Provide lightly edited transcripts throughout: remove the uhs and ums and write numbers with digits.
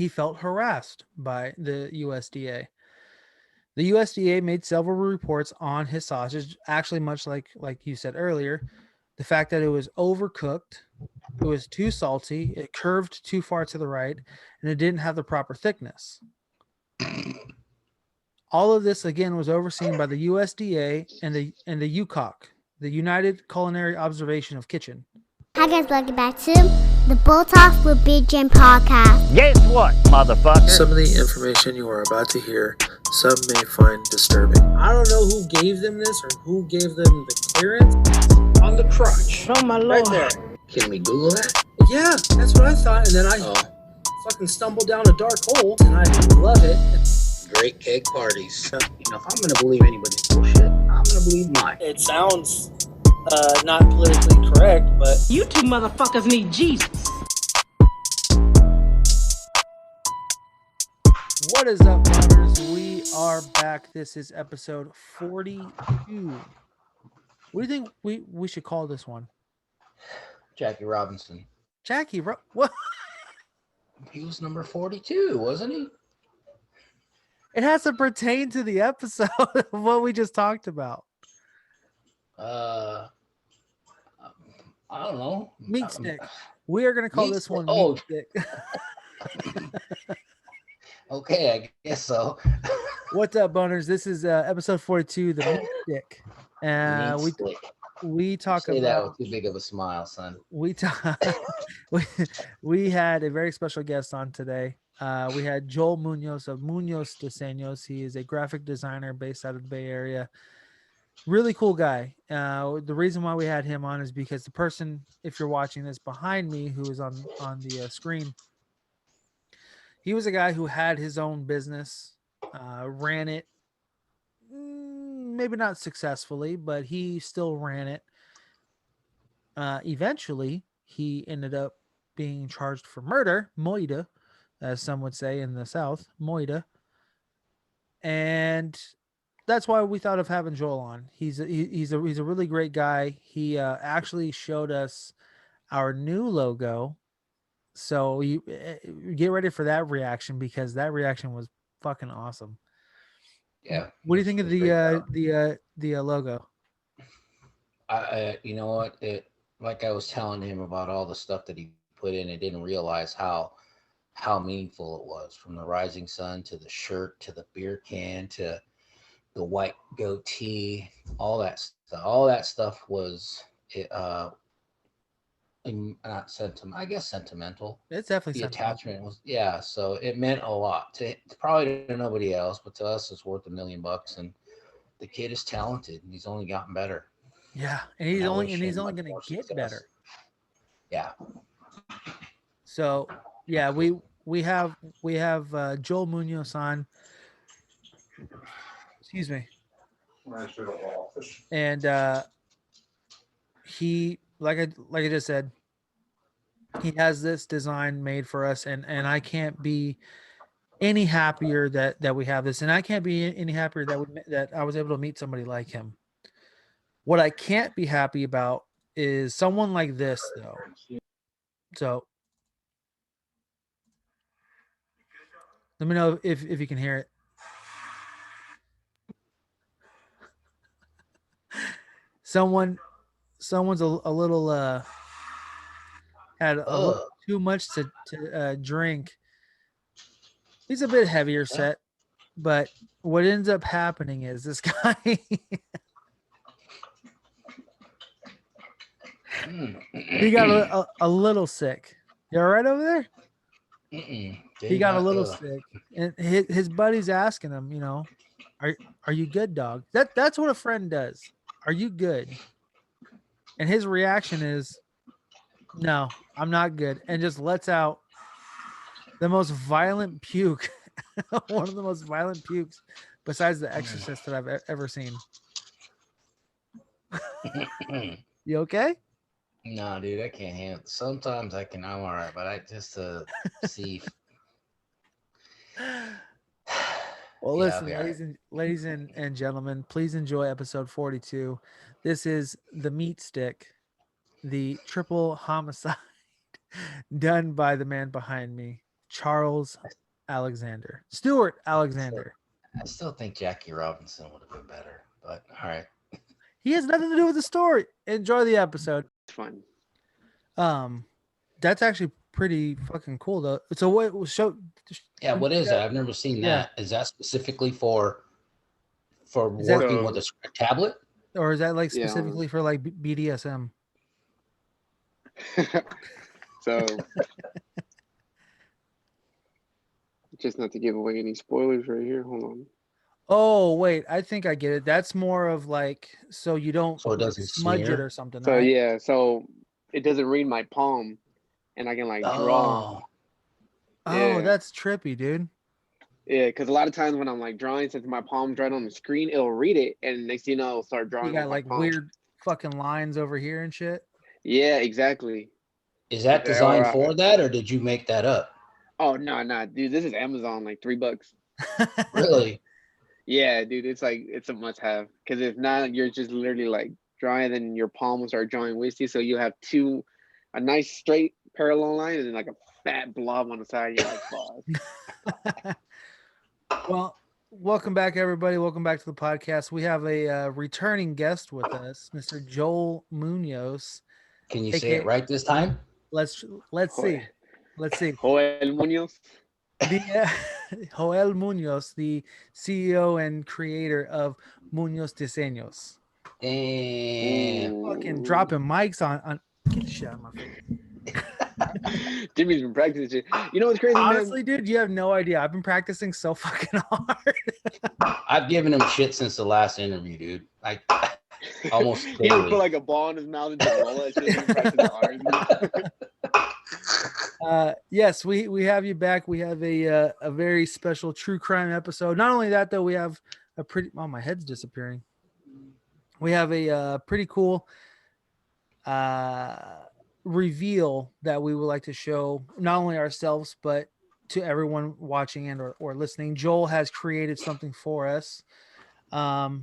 he felt harassed by the USDA. The USDA made several reports on his sausage, actually much like you said earlier, the fact that it was overcooked, it was too salty, it curved too far to the right, and it didn't have the proper thickness. All of this again was overseen by the USDA and the UCOC, the United Culinary Observation of Kitchen. Hi guys, welcome back to the Talk with BJ podcast. Guess what, motherfucker? Some of the information you are about to hear, some may find disturbing. I don't know who gave them this or who gave them the clearance. On the crotch. Oh my lord. Right there. Can we Google that? Yeah, that's what I thought. And then I fucking stumbled down a dark hole and I love it. Great cake parties. You know, if I'm going to believe anybody's bullshit, I'm going to believe mine. It sounds not politically correct, but you two motherfuckers need Jesus. What is up, brothers? We are back. This is episode 42. What do you think we should call this one? Jackie Robinson. What? He was number 42, wasn't he? It has to pertain to the episode of what we just talked about. I don't know. Meat stick. We are going to call this one meat stick. Okay, I guess so. What's up, Bo-Ners? This is episode 42, the meat stick. We talk Say about that with too big of a smile, son. we had a very special guest on today. We had Munoz of Moonoz Disenoz. He is a graphic designer based out of the Bay Area. Really cool guy. The reason why we had him on is because the person, if you're watching this behind me, who is on the screen, he was a guy who had his own business, ran it, maybe not successfully, but he still ran it. Eventually, he ended up being charged for murder, moida, as some would say in the South, moida. And that's why we thought of having Joel on. He's a really great guy. He actually showed us our new logo. So you get ready for that reaction, because that reaction was fucking awesome. Yeah. What do you think of the logo? You know what? Like I was telling him about all the stuff that he put in, I didn't realize how meaningful it was, from the rising sun to the shirt to the beer can to the white goatee, all that stuff. All that stuff was not sentimental. I guess sentimental. It's definitely the attachment was, yeah. So it meant a lot to probably to nobody else, but to us, it's worth $1 million. And the kid is talented, and he's only gotten better. Yeah, and he's only going to get better. Yeah. So yeah, we have Joel Munoz on. Excuse me. And he, like I just said, he has this design made for us, and I can't be any happier that we have this, and I can't be any happier that I was able to meet somebody like him. What I can't be happy about is someone like this, though. So let me know if you can hear it. Someone's a little had a little too much to drink. He's a bit heavier set, but what ends up happening is this guy he got a little sick. You all right over there? He got a little sick, and his buddy's asking him, you know, are you good, dog? That's what a friend does. Are you good? And his reaction is, no, I'm not good, and just lets out the most violent puke, one of the most violent pukes besides The Exorcist that I've ever seen. You okay? No, dude, I can't handle it. Sometimes I'm all right, but I just see. Well, listen, ladies and gentlemen, please enjoy episode 42. This is the meat stick, the triple homicide done by the man behind me. Charles Alexander. Stuart Alexander. I still think Jackie Robinson would have been better, but all right. He has nothing to do with the story. Enjoy the episode. It's fun. That's actually pretty fucking cool though. So what show? Yeah, what is that? I've never seen Yeah. that. Is that specifically for Is that- working with a tablet? Or is that like Yeah. specifically for like BDSM? So, just not to give away any spoilers right here. Hold on. Oh wait, I think I get it. That's more of like so you don't So it doesn't smudge smear? it or something. So right? yeah, so it doesn't read my palm, and I can like draw. Oh, Oh, Yeah. that's trippy, dude. Yeah, because a lot of times when I'm like drawing, since my palm's right on the screen, it'll read it, and next thing you know, it'll start drawing. You got with my like palm. weird fucking lines over here and shit. Yeah, exactly. is that Yeah, designed or, for that, or did you make that up? Oh no, dude, this is Amazon, like $3. Really? Yeah, dude, it's a must-have. Because if not, you're just literally like drawing, then your palm will start drawing with you, so you have a nice straight parallel line, and then like a fat blob on the side. You're like, fuck. Well, welcome back, everybody. Welcome back to the podcast. We have a returning guest with us, Mr. Joel Munoz. Can you Okay. say it right this time? Let's see. Let's see. Joel Munoz. Joel Munoz, the CEO and creator of Munoz Disenoz. Damn. Fucking dropping mics on. Get the shit out of my face. Jimmy's been practicing. You know what's crazy, Honestly, dude, you have no idea. I've been practicing so fucking hard. I've given him shit since the last interview, dude. I almost man? He would daily. put like a ball in his mouth and just roll that shit and practice hard. Yes, we have you back. We have a very special true crime episode. Not only that, though, we have a pretty. Oh, my head's disappearing. We have a pretty cool reveal that we would like to show not only ourselves but to everyone watching and or listening. Joel has created something for us.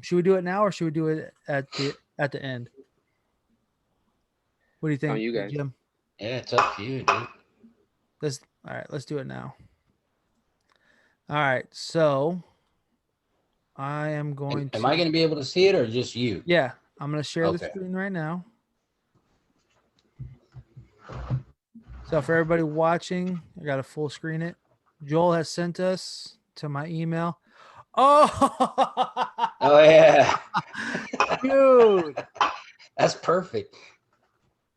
Should we do it now or should we do it at the end? What do you think, you guys. Jim? Yeah, it's up to you, dude. Let's do it now. All right, so I am going Am I going to be able to see it or just you? Yeah, I'm going to share the Okay. screen right now. So for everybody watching, I got to full screen it. Joel has sent us to my email. Oh, Oh yeah, dude. that's perfect.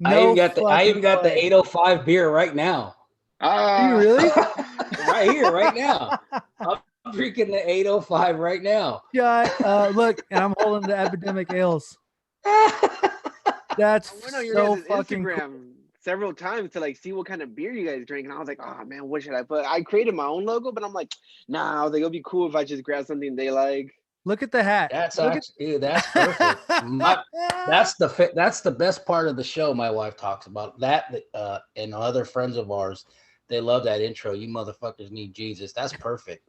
No I even got fucking the way. 805 beer right now. Are you really? Right here, right now. I'm drinking the 805 right now. Yeah, look, and I'm holding the Epidemic Ales. That's I went on your so guys' fucking Instagram cool. several times to like see what kind of beer you guys drink, and I was like, oh man, what should I put? I created my own logo, but I'm like, nah. I was like, it'll be cool if I just grab something they like. Look at the hat. That's Look actually, dude, that's perfect. That's the best part of the show. My wife talks about that, and other friends of ours. They love that intro. You motherfuckers need Jesus. That's perfect.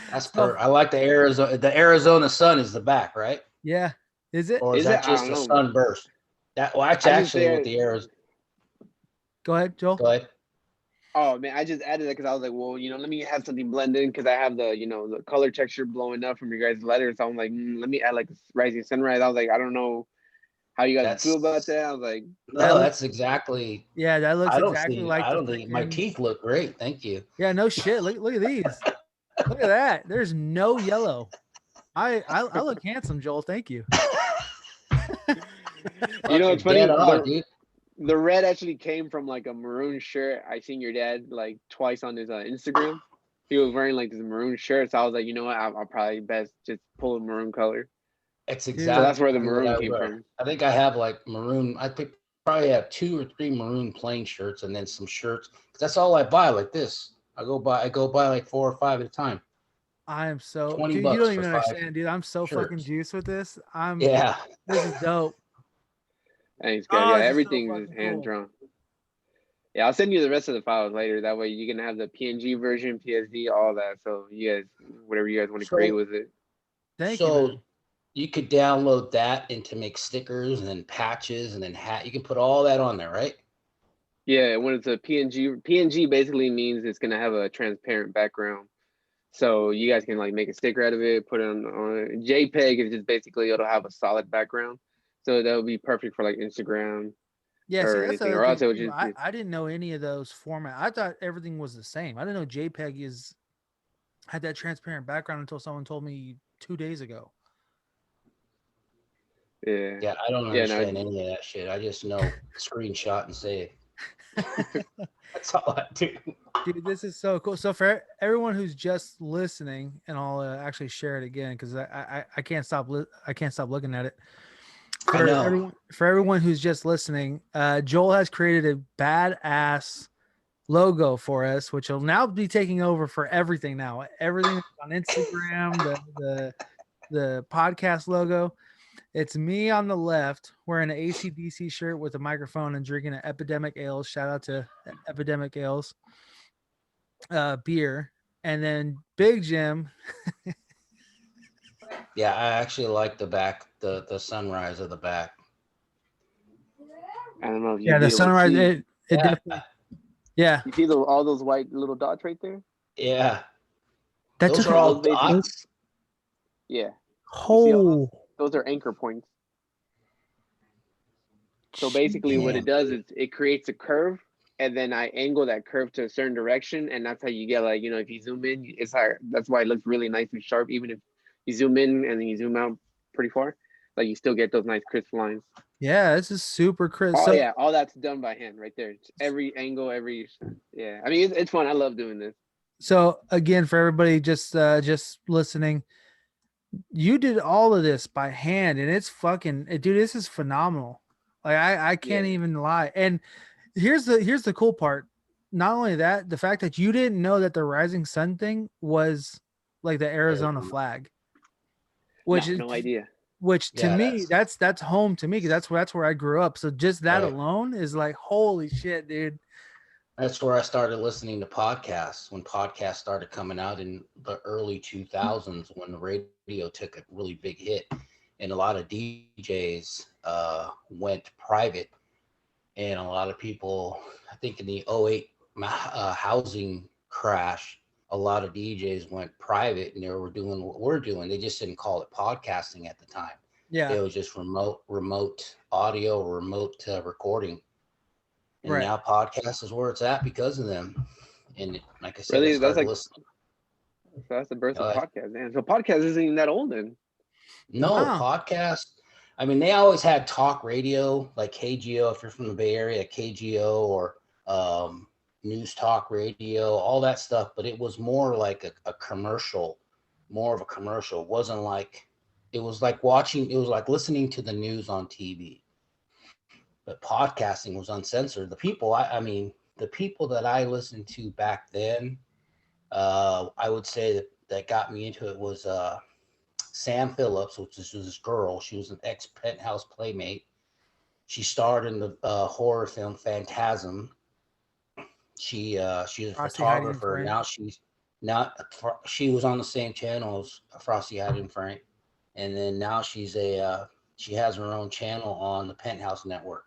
That's perfect. I like the Arizona. The Arizona sun is the back, right? Yeah. Is it? Or is Is that it? I just don't a know. sunburst? That's I just actually said- what the Arizona. Go ahead, Joel. Go ahead. Oh man, I just added that because I was like, well, let me have something blended in because I have the, the color texture blowing up from your guys' letters. So I'm like, let me add like this rising sunrise. I was like, I don't know how you guys feel about that. I was like, No, that's exactly. Yeah, that looks I don't exactly see. like I the don't think my freaking- teeth look great. Thank you. Yeah, no shit. Look at these. Look at that. There's no yellow. I look handsome, Joel. Thank you. it's funny. Dead on, dude. The red actually came from like a maroon shirt. I seen your dad like twice on his Instagram. He was wearing like this maroon shirt, so I was like, you know what? I'll probably best just pull a maroon color. It's So exactly. that's where the what maroon I came wear. from. I think I have like maroon. Probably have 2 or 3 maroon plain shirts, and then some shirts. That's all I buy. Like this, I go buy like 4 or 5 at a time. I am so 20 dude, you bucks don't for even 5 understand, dude. I'm so fucking shirts. juiced with this. Yeah. This is dope. Thanks, guys. Oh, Yeah, this is so everything fucking is hand cool. drawn. Yeah, I'll send you the rest of the files later. That way you can have the PNG version, PSD, all that. So you guys, whatever you guys want to create with it. Thank you. So man. you could download that and to make stickers and then patches and then hat. You can put all that on there, right? Yeah, when it's a PNG basically means it's gonna have a transparent background. So you guys can like make a sticker out of it, put it on JPEG is just basically it'll have a solid background. So that'll be perfect for like Instagram Yeah, see, or that's the anything. other Or else thing. it would Too. just I didn't know any of those format. I thought everything was the same. I didn't know JPEG had that transparent background until someone told me 2 days ago. yeah. Yeah, I don't Yeah, no, understand any of that shit. I just know screenshot and save. That's all I do. Dude, this is so cool. So for everyone who's just listening, and I'll actually share it again because I can't stop I can't stop looking at it. I know. For everyone who's just listening, Joel has created a badass logo for us, which will now be taking over for everything. Now everything on Instagram, the podcast logo. It's me on the left wearing an AC/DC shirt with a microphone and drinking an Epidemic Ales. Shout out to Epidemic Ales beer. And then Big Jim. Yeah, I actually like the back, the sunrise of the back. I don't know if you Yeah, the sunrise. It Yeah. definitely. Yeah, You see all those white little dots right there? Yeah. that Those took are all Those basically- dots. Yeah. whole. Those are anchor points. So basically what it does is it creates a curve and then I angle that curve to a certain direction and that's how you get like, if you zoom in, it's hard. That's why it looks really nice and sharp. Even if you zoom in and then you zoom out pretty far, like you still get those nice crisp lines. Yeah, this is super crisp. Oh So, yeah, all that's done by hand right there. It's every angle, yeah. I mean, it's fun. I love doing this. So again, for everybody just listening, you did all of this by hand, and it's fucking, dude. This is phenomenal. Like I can't even lie. And here's the cool part. Not only that, the fact that you didn't know that the rising sun thing was like the Arizona flag, which is no idea. Which to Yeah, me, that's home to me because that's where I grew up. So just that alone is like, holy shit, dude. That's where I started listening to podcasts when podcasts started coming out in the early 2000s when the radio took a really big hit and a lot of DJs went private and a lot of people, I think in the 08 housing crash, a lot of DJs went private and they were doing what we're doing. They just didn't call it podcasting at the time. Yeah. It was just remote audio, remote recording. And Right. now podcast is where it's at because of them. And like I said, Really, I that's started like listening. so that's the birth of podcast, man. So podcast isn't even that old then. No, Wow. podcast. I mean, they always had talk radio, like KGO, if you're from the Bay Area, KGO or news talk radio, all that stuff. But it was more like a commercial, more of a commercial. It wasn't like, it was like listening to the news on TV. But podcasting was uncensored. The people, the people that I listened to back then, I would say that got me into it was Sam Phillips, which is this girl. She was an ex-Penthouse playmate. She starred in the horror film Phantasm. She was a photographer. She was on the same channel as Frosty Hattie and Frank, and then now she has her own channel on the Penthouse Network.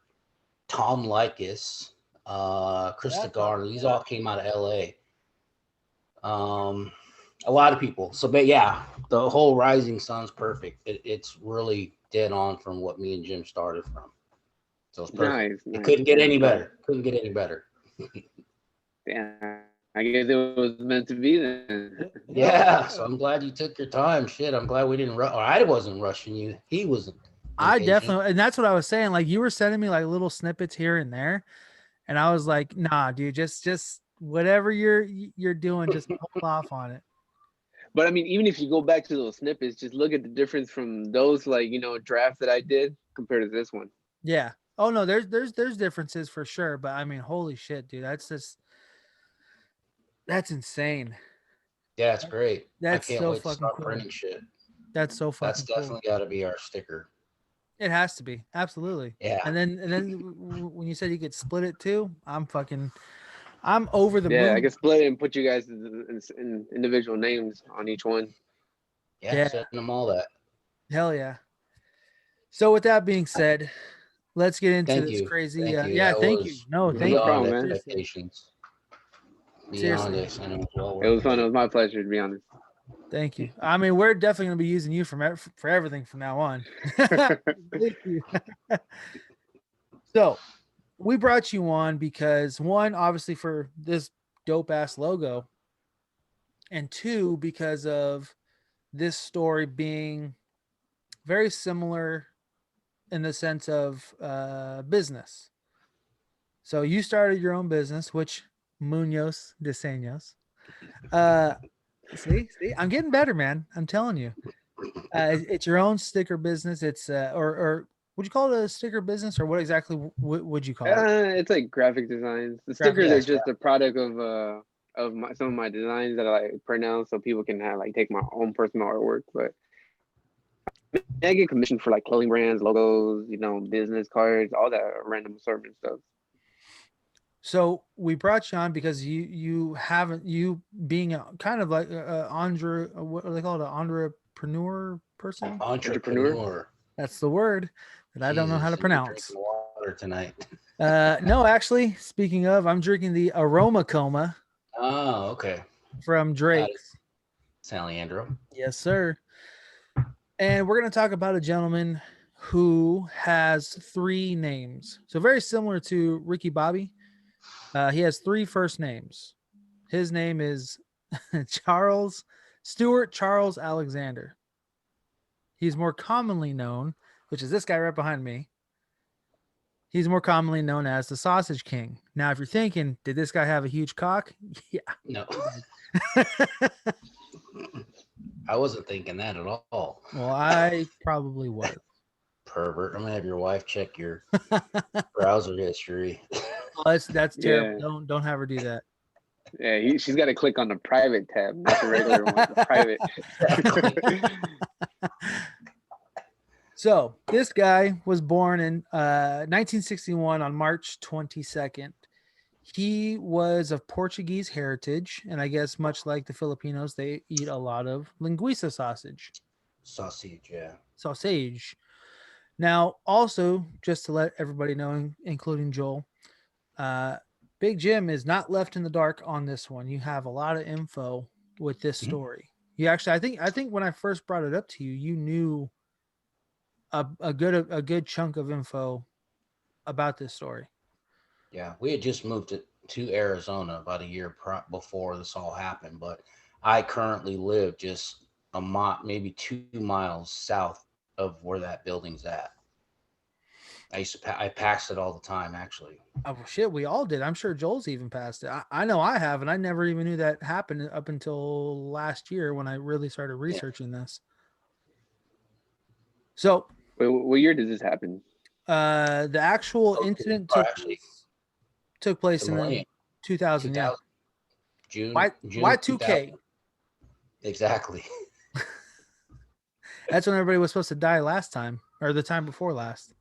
Tom Likas, Krista Garner, these all came out of LA. A lot of people. So, but yeah, the whole Rising Sun's perfect. It's really dead on from what me and Jim started from. So it's perfect. Nice. It couldn't get any better. Yeah, I guess it was meant to be then. Yeah. So I'm glad you took your time. Shit, I'm glad we didn't rush. Or I wasn't rushing you. He wasn't. I definitely, and that's what I was saying. Like you were sending me like little snippets here and there, and I was like, "Nah, dude, just whatever you're doing, just hold off on it." But I mean, even if you go back to those snippets, just look at the difference from those drafts that I did compared to this one. Yeah. Oh no, there's differences for sure, but I mean, holy shit, dude, that's insane. Yeah, it's great. That's I can't so wait to fucking start cool. printing shit. That's so fucking That's definitely got to be our sticker. It has to be. Absolutely. Yeah. And then when you said you could split it too, I'm over the moon. Yeah, I can split it and put you guys in individual names on each one. Yeah, sending them all that. Hell yeah. So with that being said, let's get into Thank this you. crazy. Thank you. Yeah, That thank you. was No, thank No you. problem, beyond man. Seriously. expectations. Seriously. Beyond this, and it was well It was worth fun. It it. was my pleasure, to be honest. Thank you. I mean, we're definitely going to be using you for everything from now on. Thank you. So we brought you on because one, obviously for this dope ass logo, and two, because of this story being very similar in the sense of business. So you started your own business, which Munoz Disenoz. See, I'm getting better, man. I'm telling you. It's your own sticker business. It's or would you call it a sticker business, or what exactly would you call it? It's like graphic designs. The Graphic stickers are design. just a product of some of my designs that I like print out so people can have like take my own personal artwork. But I get commissioned for like clothing brands, logos, business cards, all that random assortment stuff. So we brought you on because you being a kind of like what do they call it, an entrepreneur person? Entrepreneur. That's the word that I don't know how to Jesus, and you're pronounce. drinking water tonight. No, actually, speaking of, I'm drinking the Aroma Coma Oh, okay. from Drake's. Saliandro. Yes, sir. And we're going to talk about a gentleman who has 3 names. So very similar to Ricky Bobby. He has 3 first names. His name is Stuart Charles Alexander. He's more commonly known, which is this guy right behind me. He's more commonly known as the Sausage King. Now, if you're thinking, did this guy have a huge cock? Yeah. No. I wasn't thinking that at all. Well, I probably was. Pervert. I'm gonna have your wife check your browser history. Oh, that's terrible. Yeah. Don't have her do that. Yeah, she's got to click on the private tab, not the regular one. The private. So this guy was born in 1961 on March 22nd. He was of Portuguese heritage, and I guess much like the Filipinos, they eat a lot of linguisa sausage. Sausage, yeah. Sausage. Now, also, just to let everybody know, including Joel, Big Jim is not left in the dark on this one. You have a lot of info with this story. You actually, I think when I first brought it up to you, you knew a good chunk of info about this story. Yeah, we had just moved to Arizona about a year before this all happened, but I currently live just maybe 2 miles south of where that building's at. I passed it all the time, actually. Oh shit, we all did. I'm sure Joel's even passed it. I know I have, and I never even knew that happened up until last year when I really started researching this. So, Wait, what year did this happen? The actual incident took place in 2000. Yeah, June. Y2K. Exactly. That's when everybody was supposed to die last time, or the time before last.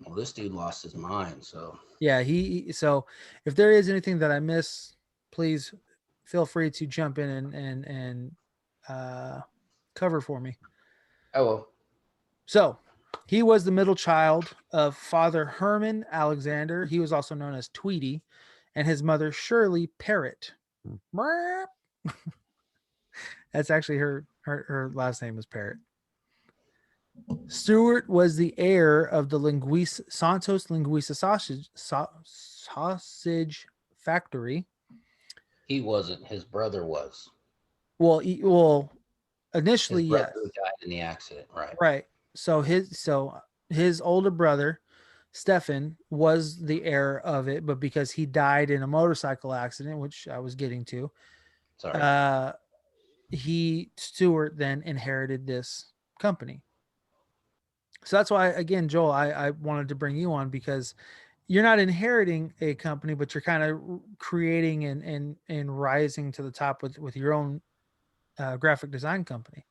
Well, this dude lost his mind, so. Yeah, so if there is anything that I miss, please feel free to jump in and cover for me. I will. So he was the middle child of Father Herman Alexander. He was also known as Tweety, and his mother Shirley Parrott. That's actually her last name was Parrott. Stewart was the heir of the Santos Linguisa sausage factory. He wasn't. His brother was. Well, initially, His brother yes. died in the accident, right? Right. So his older brother, Stefan, was the heir of it, but because he died in a motorcycle accident, which I was getting to, Sorry. Stewart then inherited this company. So that's why, again, Joel, I wanted to bring you on, because you're not inheriting a company, but you're kind of creating and rising to the top with your own graphic design company,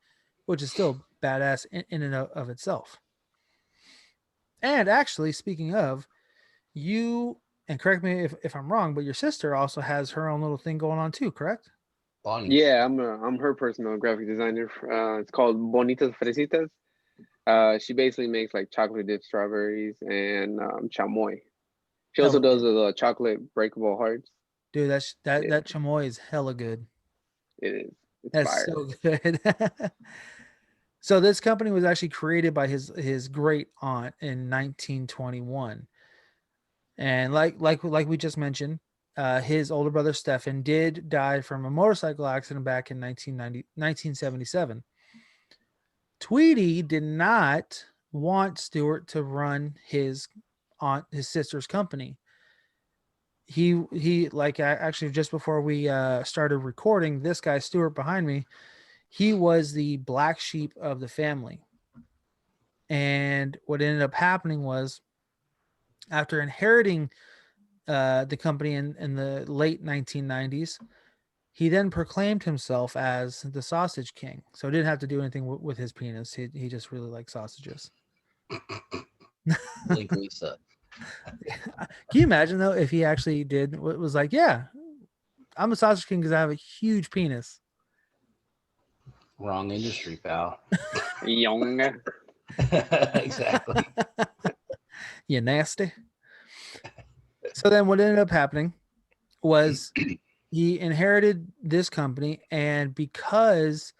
which is still badass in and of itself. And actually, speaking of, you, and correct me if I'm wrong, but your sister also has her own little thing going on too, correct? Bonnie. Yeah, I'm her personal graphic designer. It's called Bonitas Fresitas. She basically makes like chocolate dipped strawberries and chamoy. She also Hella does good. the chocolate breakable hearts. Dude, that Yeah, that chamoy is hella good. it is. It's That's fire. so good. So this company was actually created by his great aunt in 1921. And like we just mentioned, his older brother Stefan did die from a motorcycle accident back in 1977. Tweety did not want Stewart to run his sister's company. He like actually just before we started recording, this guy Stewart behind me, he was the black sheep of the family. And what ended up happening was, after inheriting the company in the late 1990s, he then proclaimed himself as the Sausage King. So it didn't have to do anything with his penis. He just really liked sausages. Linguisa. Can you imagine though if he actually did was like, yeah, I'm a Sausage King because I have a huge penis. Wrong industry, pal. Young. Exactly. You nasty. So then what ended up happening was he inherited this company, and because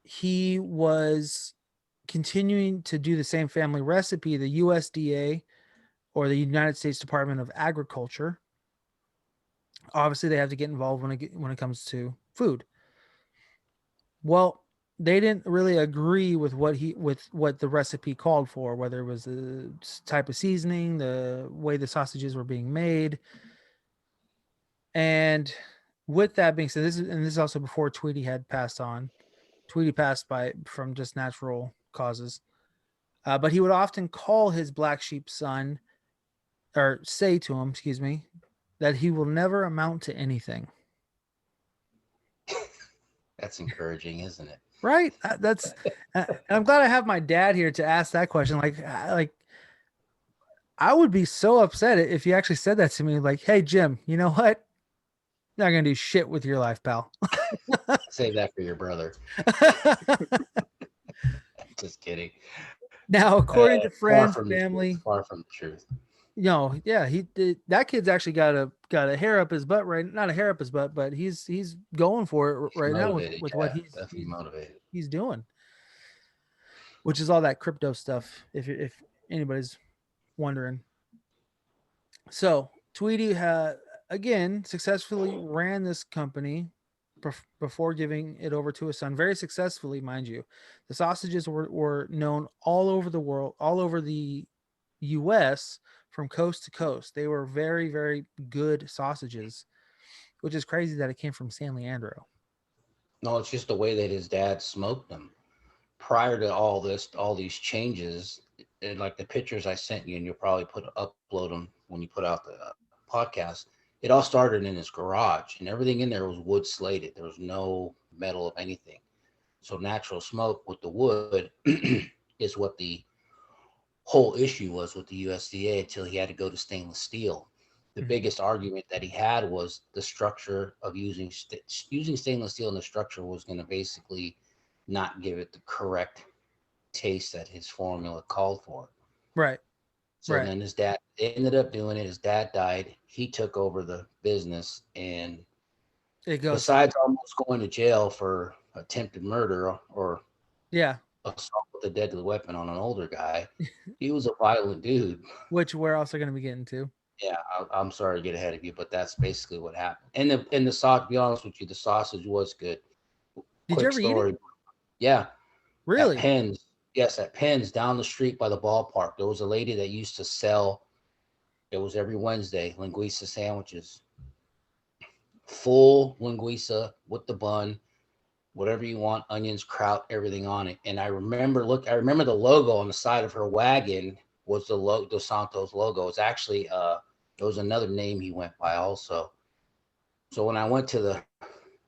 he was continuing to do the same family recipe, the USDA, or the United States Department of Agriculture, obviously they have to get involved when it comes to food. Well, they didn't really agree with what the recipe called for, whether it was the type of seasoning, the way the sausages were being made. And with that being said, this is also before Tweety had passed on. Tweety passed from just natural causes. But he would often call his black sheep son, or say to him, excuse me, that he will never amount to anything. That's encouraging, isn't it? Right? That's. I'm glad I have my dad here to ask that question. Like, I would be so upset if he actually said that to me. Like, hey Jim, you know what? Not gonna do shit with your life, pal. Save that for your brother. Just kidding. Now, according to friends, family, far from the truth. Yeah, that kid's actually got a hair up his butt, right? Not a hair up his butt, but he's going for it right now with what he's doing, which is all that crypto stuff. If anybody's wondering, so Tweety had again successfully ran this company before giving it over to his son, very successfully, mind you. The sausages were known all over the world, all over the U.S. from coast to coast. They were very, very good sausages, which is crazy that it came from San Leandro. No, it's just the way that his dad smoked them. Prior to all these changes, and like the pictures I sent you, and you'll probably upload them when you put out the podcast. It all started in his garage, and everything in there was wood slated. There was no metal of anything. So natural smoke with the wood is what the whole issue was with the USDA until he had to go to stainless steel. The biggest argument that he had was the structure of using stainless steel in the structure was going to basically not give it the correct taste that his formula called for. Right. So then his dad ended up doing it. His dad died. He took over the business, and besides almost going to jail for attempted murder or assault with a deadly weapon on an older guy, he was a violent dude. Which we're also going to be getting to. Yeah, I'm sorry to get ahead of you, but that's basically what happened. And the sauce, to be honest with you, the sausage was good. Did you ever eat it? Yeah. Really? At Penn's. Yes, at Penn's down the street by the ballpark. There was a lady that used to sell, it was every Wednesday, linguisa sandwiches. Full linguisa with the bun, whatever you want, onions, kraut, everything on it. And I remember the logo on the side of her wagon was the Dos Santos logo. It's actually there was another name he went by also. So when I went to the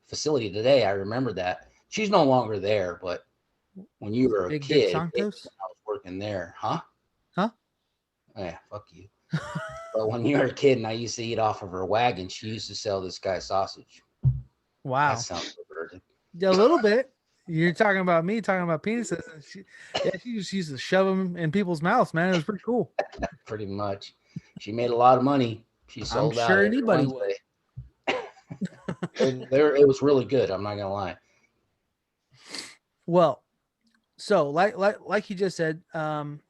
facility today, I remember that. She's no longer there, but when you were a kid, I was working there, huh? Yeah, fuck you. But when you were a kid and I used to eat off of her wagon, she used to sell this guy's sausage. Wow. That sounds perverted. A little bit. You're talking about me talking about penises. And she just used to shove them in people's mouths, man. It was pretty cool. Pretty much. She made a lot of money. She sold out sure every anybody would. Wednesday. And it was really good. I'm not gonna lie. Well, so like you just said,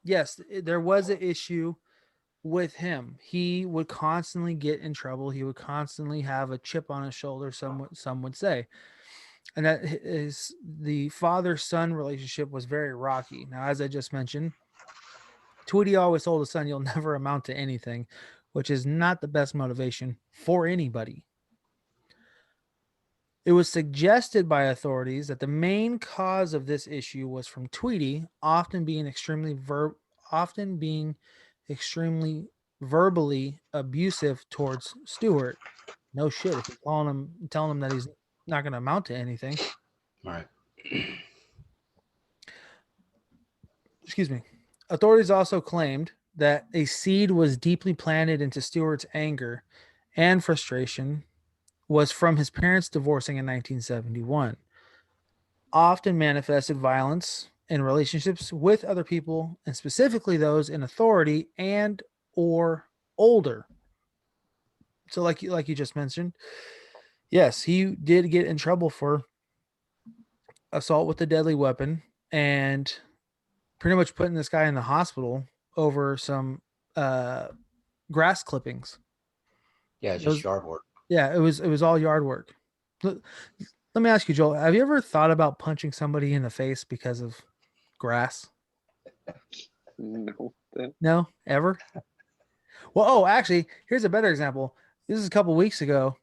yes, there was an issue with him. He would constantly get in trouble. He would constantly have a chip on his shoulder. Some would say, and that is the father-son relationship was very rocky. Now, as I just mentioned, Tweety always told his son, "You'll never amount to anything," which is not the best motivation for anybody. It was suggested by authorities that the main cause of this issue was from Tweety often being extremely verbally abusive towards Stewart. No shit, if you're telling him that he's not going to amount to anything. All right. Excuse me. Authorities also claimed that a seed was deeply planted into Stewart's anger and frustration was from his parents divorcing in 1971. Often manifested violence in relationships with other people, and specifically those in authority and or older. So like you just mentioned, yes, he did get in trouble for assault with a deadly weapon and pretty much putting this guy in the hospital over some grass clippings. Yeah, just yard work. Yeah, it was all yard work. Let me ask you, Joel, have you ever thought about punching somebody in the face because of grass? No. No, ever? Well, actually, here's a better example. This is a couple weeks ago.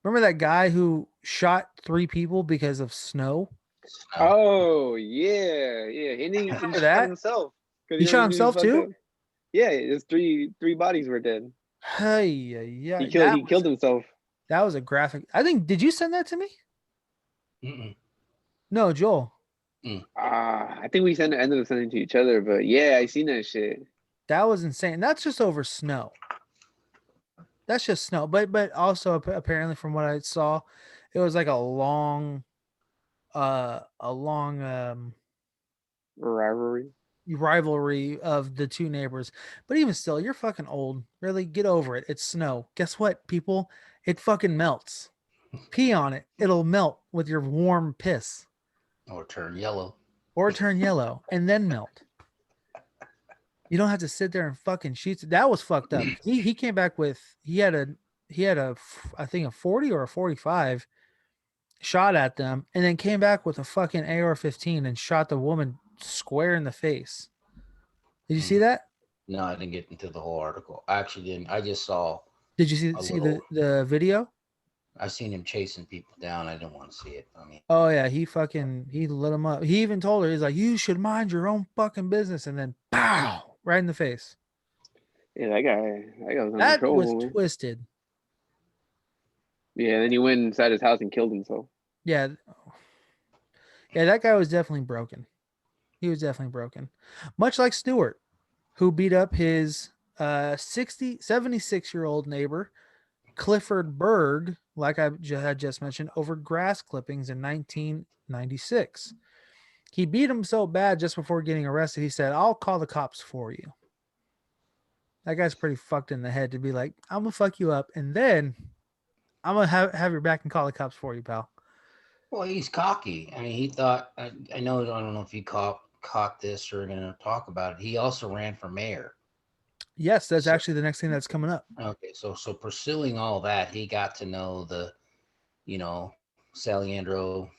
Remember that guy who shot 3 people because of snow? Oh yeah. And he Remember shot that? himself. He shot himself too? Up. Yeah, it's three bodies were dead. Hey, yeah. He killed himself. That was a graphic. I think. Did you send that to me? Mm-mm. No, Joel. I think we ended up sending to each other, but yeah, I seen that shit. That was insane. That's just over snow. That's just snow. But also apparently from what I saw, it was like a long rivalry of the two neighbors. But even still, you're fucking old. Really, get over it. It's snow. Guess what, people? It fucking melts. Pee on it. It'll melt with your warm piss. Or turn yellow. And then melt. You don't have to sit there and fucking shoot. That was fucked up. He came back with he had a I think a 40 or a 45 shot at them, and then came back with a fucking AR-15 and shot the woman square in the face. Did you see that? No, I didn't get into the whole article. I actually didn't. I just saw. Did you see the video? I seen him chasing people down. I didn't want to see it. I mean, oh yeah, he lit him up. He even told her, he's like, "You should mind your own fucking business," and then pow, right in the face. Yeah, that guy was was twisted. Yeah, then he went inside his house and killed himself. Yeah, that guy was definitely broken. He was definitely broken, much like Stewart, who beat up his 76-year-old neighbor Clifford Berg, like I had just mentioned, over grass clippings in 1996. He beat him so bad just before getting arrested, he said, "I'll call the cops for you." That guy's pretty fucked in the head to be like, "I'm gonna fuck you up, and then I'm gonna have your back and call the cops for you, pal." Well, he's cocky. I mean, he thought. I don't know if you caught this or going to talk about it. He also ran for mayor. Yes, that's actually the next thing that's coming up. Okay, so pursuing all that, he got to know the, Saliandro,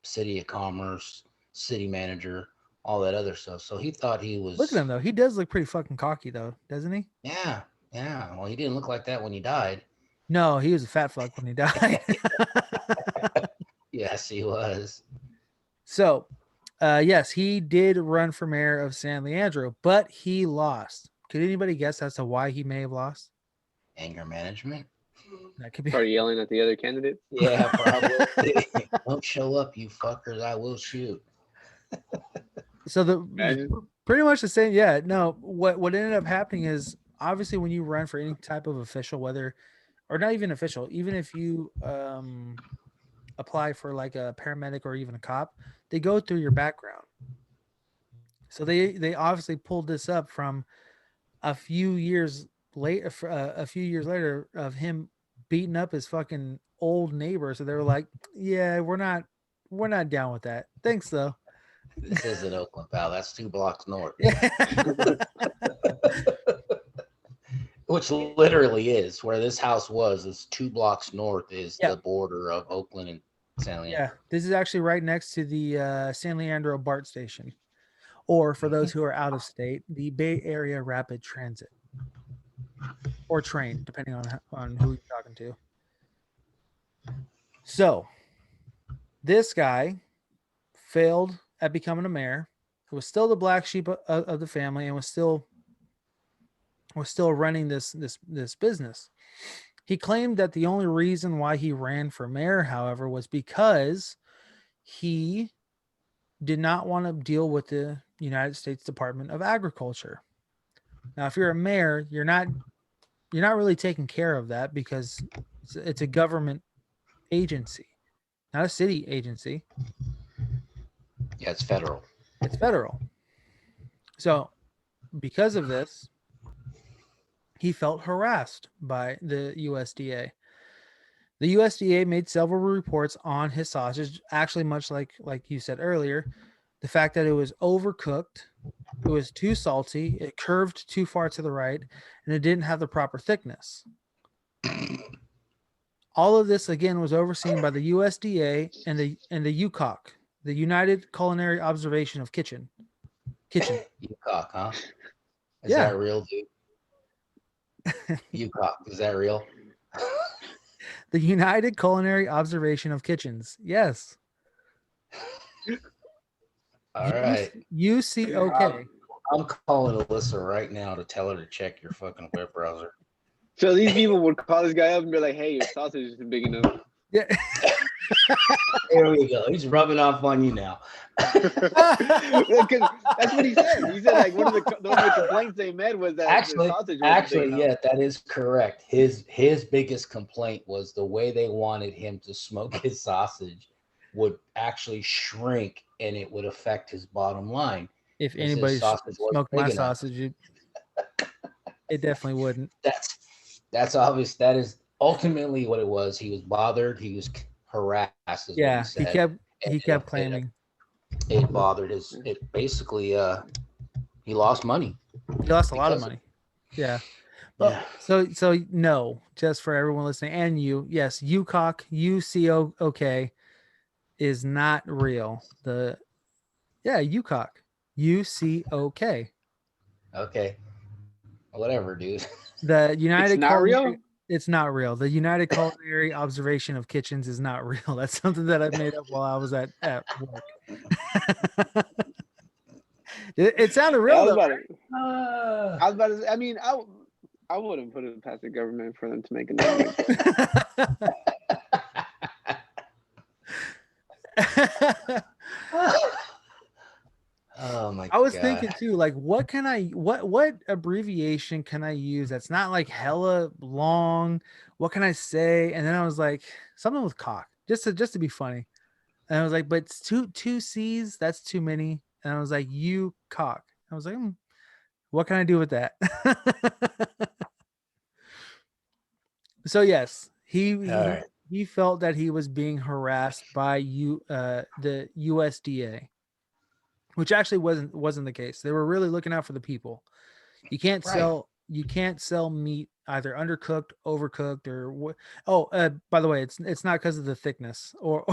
City of Commerce, city manager, all that other stuff. So he thought he was. Look at him though. He does look pretty fucking cocky though, doesn't he? Yeah. Well, he didn't look like that when he died. No, he was a fat fuck when he died. Yes, he was. So, yes, he did run for mayor of San Leandro, but he lost. Could anybody guess as to why he may have lost? Anger management. That could be. Started yelling at the other candidate. Yeah, probably. Don't show up, you fuckers. I will shoot. So pretty much the same. Yeah, no. What ended up happening is obviously when you run for any type of official, whether or not even official, even if you apply for like a paramedic or even a cop, they go through your background. So they obviously pulled this up from a few years later of him beating up his fucking old neighbor. So they were like, yeah, we're not down with that. Thanks though. This isn't Oakland, pal. That's 2 blocks north. Yeah. Which literally is where this house was. Is 2 blocks north is the border of Oakland and San Leandro. Yeah, this is actually right next to the San Leandro BART station, or for those who are out of state, the Bay Area Rapid Transit or train, depending on who you're talking to. So this guy failed at becoming a mayor. He was still the black sheep of the family and was still running this business. He claimed that the only reason why he ran for mayor, however, was because he did not want to deal with the United States Department of Agriculture. Now, if you're a mayor, you're not really taking care of that because it's a government agency, not a city agency. Yeah, it's federal. It's federal. So because of this, he felt harassed by the USDA. The USDA made several reports on his sausage, actually much like you said earlier, the fact that it was overcooked, it was too salty, it curved too far to the right, and it didn't have the proper thickness. All of this, again, was overseen by the USDA and the UCOC, the United Culinary Observation of Kitchen. UCOC, huh? Is that real, dude? UCOC, is that real? The United Culinary Observation of Kitchens. Yes. All right. UCOK. I'm calling Alyssa right now to tell her to check your fucking web browser. So these people would call this guy up and be like, "Hey, your sausage isn't big enough." Yeah. There we go. He's rubbing off on you now. That's what he said. He said like one of the complaints they made was that the sausage wasn't big enough. Yeah, that is correct. His biggest complaint was the way they wanted him to smoke his sausage would actually shrink and it would affect his bottom line. If anybody smoked my sausage, it definitely wouldn't. That's obvious. That is ultimately what it was. He was bothered. He was harassed. Yeah, he kept claiming it bothered his. It basically, he lost money. He lost a lot of money. Yeah. But, so no, just for everyone listening and you, yes, UCOC, UCOK is not real. UCOC, UCOK. Okay. Whatever, dude. The United. It's not real. It's not real. The United Culinary Observation of Kitchens is not real. That's something that I made up while I was at work. It sounded real. I was about to. I mean, I wouldn't put it past the government for them to make a noise. Oh my! I was thinking too, like, what abbreviation can I use that's not like hella long? What can I say? And then I was like, something with cock, just to be funny. And I was like, but it's two C's, that's too many. And I was like, you cock. I was like, what can I do with that? So yes, he felt that he was being harassed by the USDA. Which actually wasn't the case. They were really looking out for the people. You can't sell meat either undercooked, overcooked, or what. Oh, by the way, it's not because of the thickness or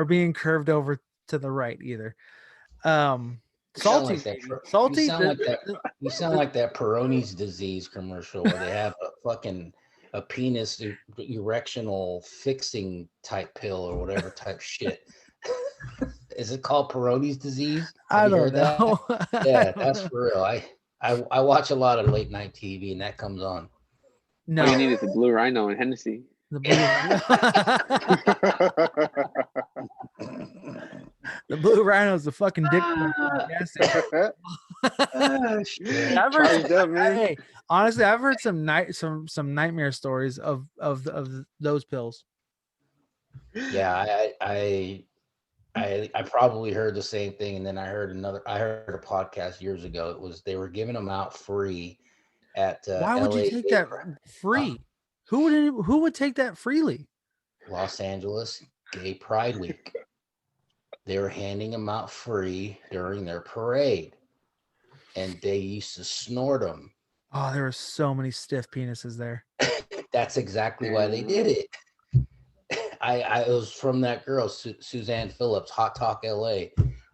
being curved over to the right either. Salty. You sound like that Peyronie's disease commercial where they have a penis erectional fixing type pill or whatever type shit. Is it called Peyronie's disease? I don't know. Yeah, that's for real. I watch a lot of late night TV and that comes on. No, all you need is the Blue Rhino and Hennessy. The Blue The Blue Rhino is the fucking dick. Hey, honestly, I've heard some nightmare stories of those pills. Yeah, I probably heard the same thing, and then I heard a podcast years ago. It was they were giving them out free at Why would you LA take that free? Who would take that freely? Los Angeles Gay Pride Week. They were handing them out free during their parade, and they used to snort them. Oh, there were so many stiff penises there. That's exactly why they did it. I it was from that girl, Suzanne Phillips. Hot Talk LA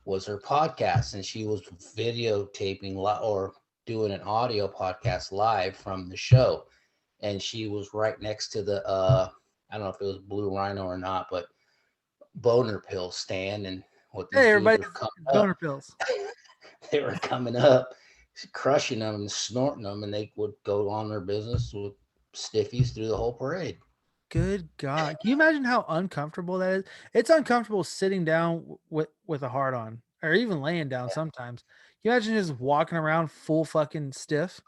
was her podcast, and she was videotaping or doing an audio podcast live from the show, and she was right next to the I don't know if it was Blue Rhino or not, but boner pill stand, and what these Hey, dudes everybody, were coming boner up, pills. they were coming up, crushing them and snorting them, and they would go on their business with stiffies through the whole parade. Good God. Can you imagine how uncomfortable that is? It's uncomfortable sitting down with a hard on or even laying down sometimes. Can you imagine just walking around full fucking stiff?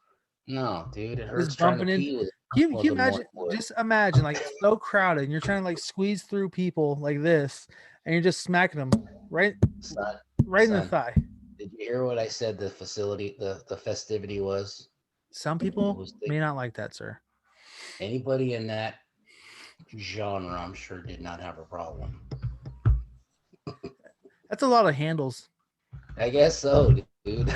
No, dude, it hurts Just trying to bumping in. pee with Can more you than imagine? one foot. Just imagine like it's so crowded and you're trying to like squeeze through people like this and you're just smacking them right Son, in the thigh. did you hear what I said the festivity was? Some people may not like that, sir. Anybody in that genre, I'm sure, did not have a problem. That's a lot of handles. I guess so, dude.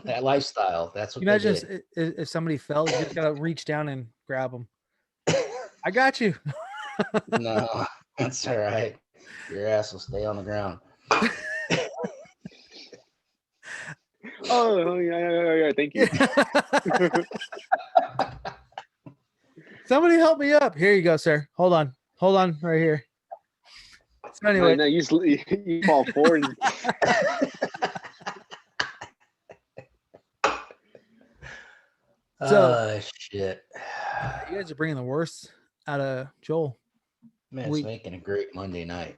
That lifestyle. That's what Can you they imagine did. if somebody fell, you just gotta reach down and grab them. I got you. No, that's all right. Your ass will stay on the ground. Oh yeah. Thank you. Somebody help me up. Here you go, sir. Hold on, right here. So anyway, No, you fall forward. Oh shit! You guys are bringing the worst out of Joel. Man, it's making a great Monday night.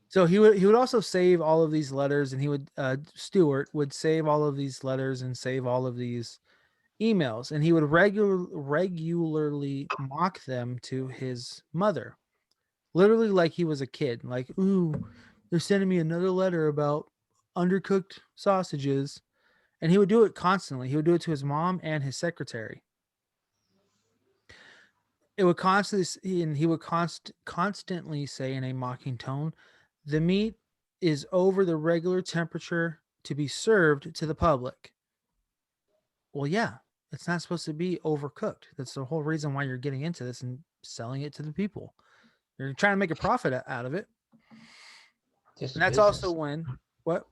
So he would also save all of these letters, and he would Stewart would save all of these letters and save all of these emails, and he would regularly mock them to his mother, literally like he was a kid. Like, ooh, they're sending me another letter about undercooked sausages, and he would do it constantly. He would do it to his mom and his secretary. It would constantly, and he would constantly say in a mocking tone, "The meat is over the regular temperature to be served to the public." Well, yeah, it's not supposed to be overcooked. That's the whole reason why you're getting into this and selling it to the people. You're trying to make a profit out of it. And that's also when what?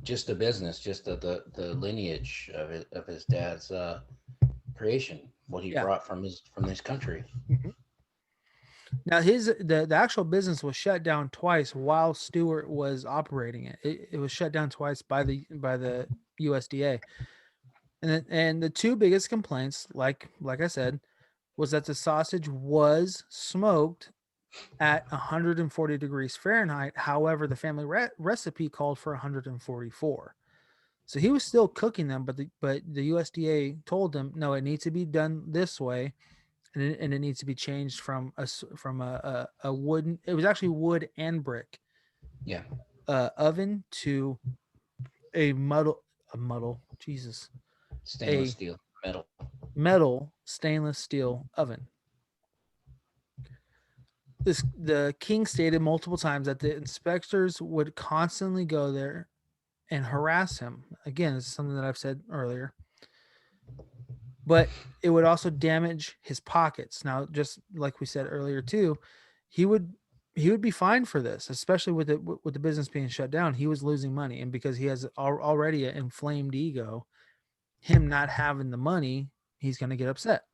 Just the business, just the lineage of his dad's creation, what he brought from his country. Mm-hmm. Now the actual business was shut down twice while Stewart was operating it. It was shut down twice by the USDA. And the two biggest complaints, like I said, was that the sausage was smoked at 140 degrees Fahrenheit. However, the family recipe called for 144. So he was still cooking them, but the USDA told him, no, it needs to be done this way, and it needs to be changed from a wooden. It was actually wood and brick. Yeah. Oven to a metal. Jesus. Stainless steel metal stainless steel oven. The king stated multiple times that the inspectors would constantly go there and harass him. Again, it's something that I've said earlier. But it would also damage his pockets. Now, just like we said earlier too, he would be fined for this, especially with the business being shut down. He was losing money, and because he has already an inflamed ego, him not having the money, he's going to get upset.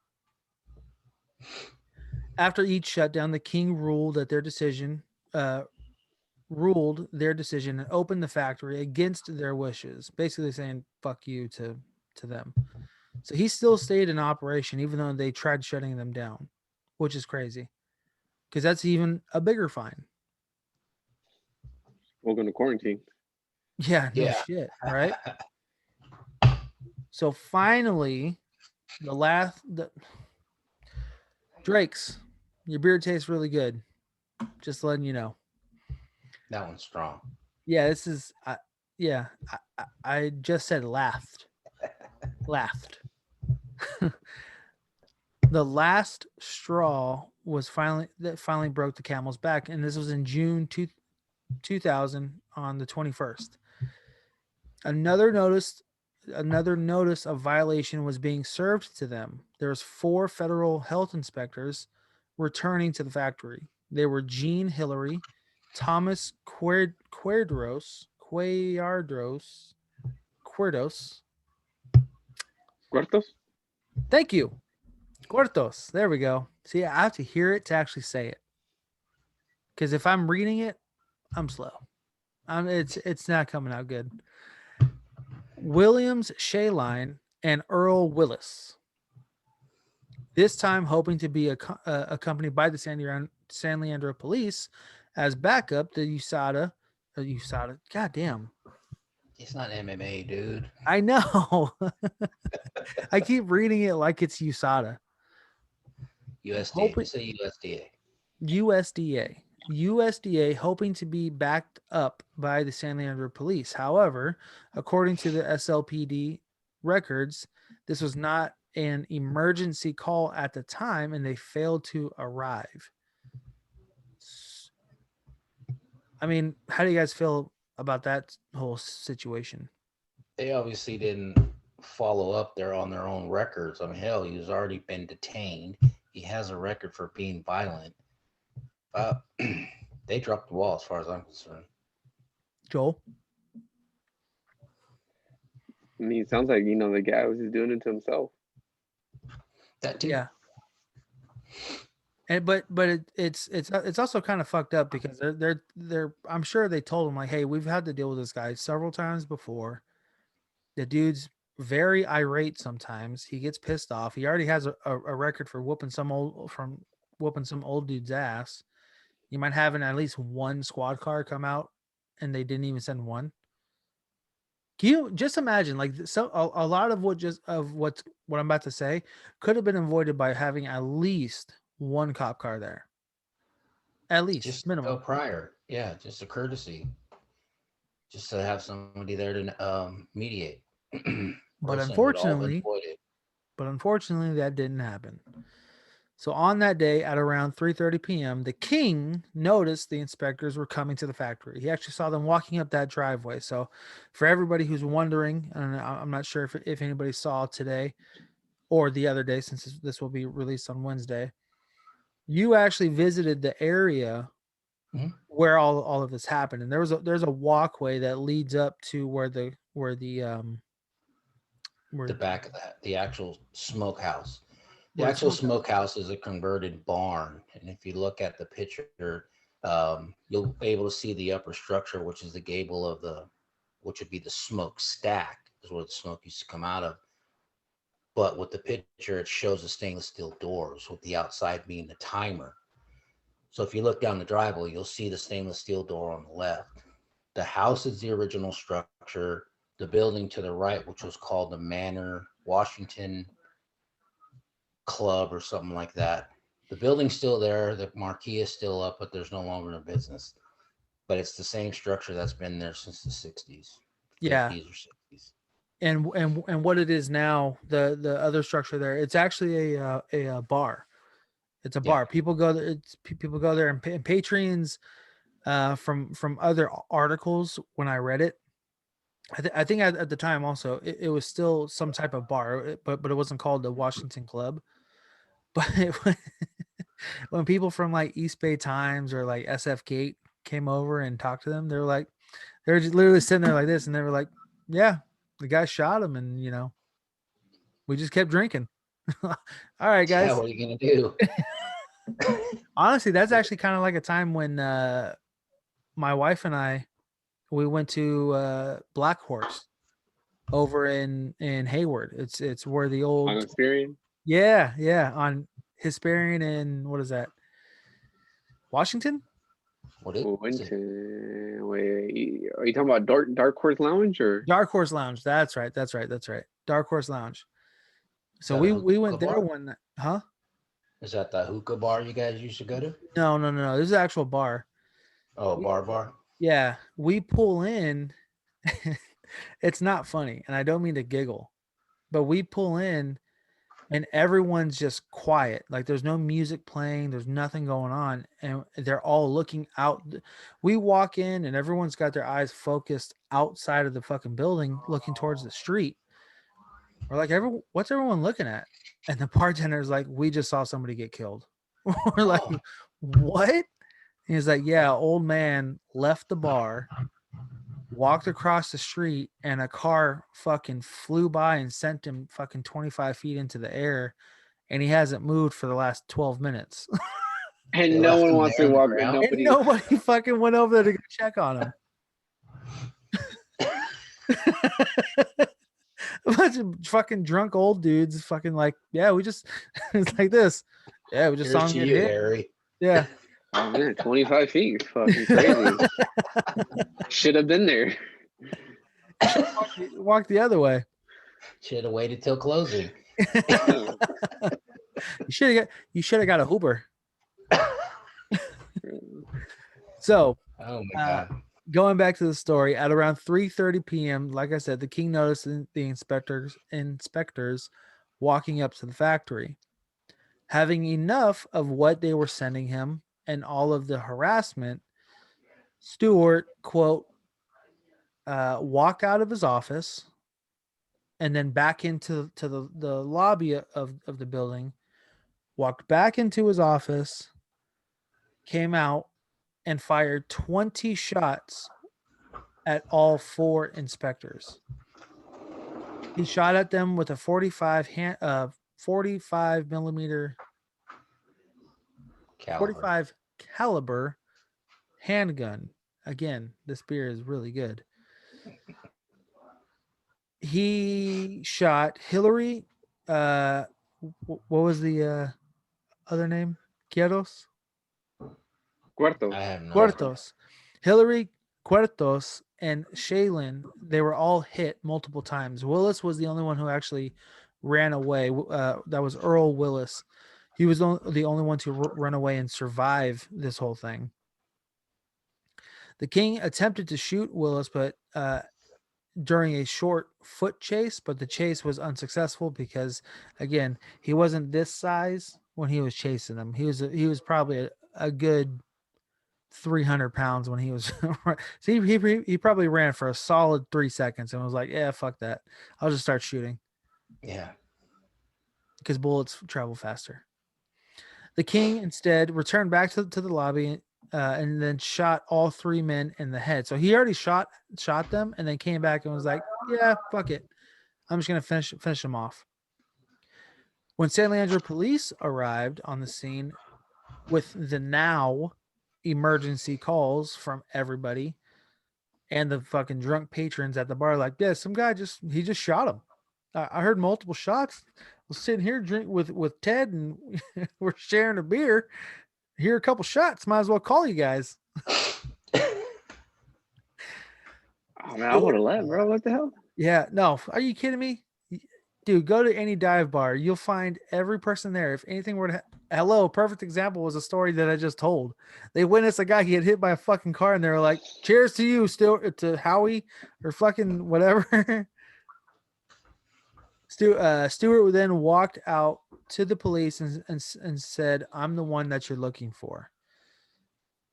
After each shutdown, the king ruled their decision and opened the factory against their wishes, basically saying "fuck you" to them. So he still stayed in operation even though they tried shutting them down, which is crazy because that's even a bigger fine. Welcome to quarantine. Yeah, no shit, right? So finally, Drake's Your beer tastes really good. Just letting you know. That one's strong. Yeah, this is. I just said laughed. Laughed. The last straw was finally broke the camel's back, and this was in June 2000 on the 21st. Another notice of violation was being served to them. There was 4 federal health inspectors returning to the factory. They were Gene Hillary, Thomas Cuerdos. Cuartos? Thank you. Cuartos. There we go. See, I have to hear it to actually say it. Because if I'm reading it, I'm slow. It's not coming out good. Williams Shaline and Earl Willis. This time hoping to be accompanied by the San Leandro police as backup to USADA. God damn. It's not MMA, dude. I know. I keep reading it like it's USADA. USDA. It's a USDA. USDA hoping to be backed up by the San Leandro police. However, according to the SLPD records, this was not an emergency call at the time and they failed to arrive. I mean, how do you guys feel about that whole situation? They obviously didn't follow up there on their own records. I mean, hell, he's already been detained. He has a record for being violent. They dropped the ball as far as I'm concerned. Joel? I mean, it sounds like, the guy was just doing it to himself. That too. Yeah. And but it's also kind of fucked up because they're I'm sure they told him like, hey, we've had to deal with this guy several times before. The dude's very irate sometimes. He gets pissed off. He already has a record for whooping some old dude's ass. You might have at least one squad car come out and they didn't even send one. Can you just imagine like a lot of what I'm about to say could have been avoided by having at least one cop car there. At least just minimum. Go prior. Yeah, just a courtesy. Just to have somebody there to mediate. But unfortunately, that didn't happen. So on that day at around 3:30 p.m., the king noticed the inspectors were coming to the factory. He actually saw them walking up that driveway. So for everybody who's wondering, and I'm not sure if anybody saw today or the other day, since this will be released on Wednesday, you actually visited the area where all of this happened. And there's a walkway that leads up to where the back of the actual smokehouse. The actual smokehouse is a converted barn, and if you look at the picture, you'll be able to see the upper structure, which is the gable of which would be the smoke stack, is where the smoke used to come out of. But with the picture, it shows the stainless steel doors, with the outside being the timer. So if you look down the driveway, you'll see the stainless steel door on the left. The house is the original structure. The building to the right, which was called the Manor Washington Club or something like that. The building's still there. The marquee is still up, but there's no longer a business. But it's the same structure that's been there since the 60s. Yeah. 50s or 60s. And what it is now, the other structure there, it's actually a bar. It's a bar. People go there. People go there, and Patreons from other articles when I read it. I think at the time also it was still some type of bar, but it wasn't called the Washington Club. But when people from like East Bay Times or like SF Gate came over and talked to them, they were just literally sitting there like this, and they were like, "Yeah, the guy shot him, and we just kept drinking." All right, guys. Yeah, what are you gonna do? Honestly, that's actually kind of like a time when my wife and we went to Black Horse over in Hayward. It's where the old on Hesperian. Yeah, on Hesperian and what is that? Washington? What is wait, are you talking about Dark Horse Lounge or Dark Horse Lounge? That's right. Dark Horse Lounge. So we went there one night, huh? Is that the hookah bar you guys used to go to? No. This is an actual bar. Oh, bar. Yeah, we pull in. It's not funny, and I don't mean to giggle, but we pull in and everyone's just quiet. Like there's no music playing, there's nothing going on, and they're all looking out. We walk in and everyone's got their eyes focused outside of the fucking building, looking towards the street. We're like, what's everyone looking at? And the bartender's like, we just saw somebody get killed. We're like, what? And he's like, yeah, old man left the bar, walked across the street, and a car fucking flew by and sent him fucking 25 feet into the air, and he hasn't moved for the last 12 minutes. And They no left one him wants there to on the walk. ground? And And nobody. nobody fucking went over there to go check on him. A bunch of fucking drunk old dudes fucking like, yeah, we just, it's like this. Yeah, we just saw Here's him to get you, hit. Harry. Yeah. Oh man, 25 feet, fucking crazy. Should have been there. Walk the other way. Should have waited till closing. You should have got a Uber. So Oh my god. going back to the story, at around 3:30 p.m., like I said, the king noticed the inspectors walking up to the factory. Having enough of what they were sending him and all of the harassment, Stewart, quote, walked out of his office and then back into the lobby of the building, walked back into his office, came out, and fired 20 shots at all 4 inspectors. He shot at them with a 45 millimeter Caliber. 45 caliber handgun. Again, this beer is really good. He shot Hillary. What was the other name? Quieros? Cuarto. I have no Cuartos. Hillary, Cuartos, and Shaylin, they were all hit multiple times. Willis was the only one who actually ran away. That was Earl Willis. He was the only one to run away and survive this whole thing. The king attempted to shoot Willis, but during a short foot chase, but the chase was unsuccessful because, again, he wasn't this size when he was chasing him. He was probably a good 300 pounds when he was. See, he probably ran for a solid 3 seconds and was like, "Yeah, fuck that. I'll just start shooting." Yeah. Because bullets travel faster. The king instead returned back to the lobby and then shot all 3 men in the head. So he already shot them and then came back and was like, "Yeah, fuck it. I'm just gonna finish them off." When San Leandro police arrived on the scene with the now emergency calls from everybody and the fucking drunk patrons at the bar, like, yeah, some guy just shot him. I heard multiple shots. I was sitting here drink with Ted and we're sharing a beer. Hear a couple shots. Might as well call you guys. Oh man, I would have left, bro. What the hell? Yeah, no. Are you kidding me? Dude, go to any dive bar. You'll find every person there. If anything were to hello, perfect example was a story that I just told. They witnessed a guy get hit by a fucking car and they were like, "Cheers to you, still to Howie," or fucking whatever. Stewart then walked out to the police and said, "I'm the one that you're looking for."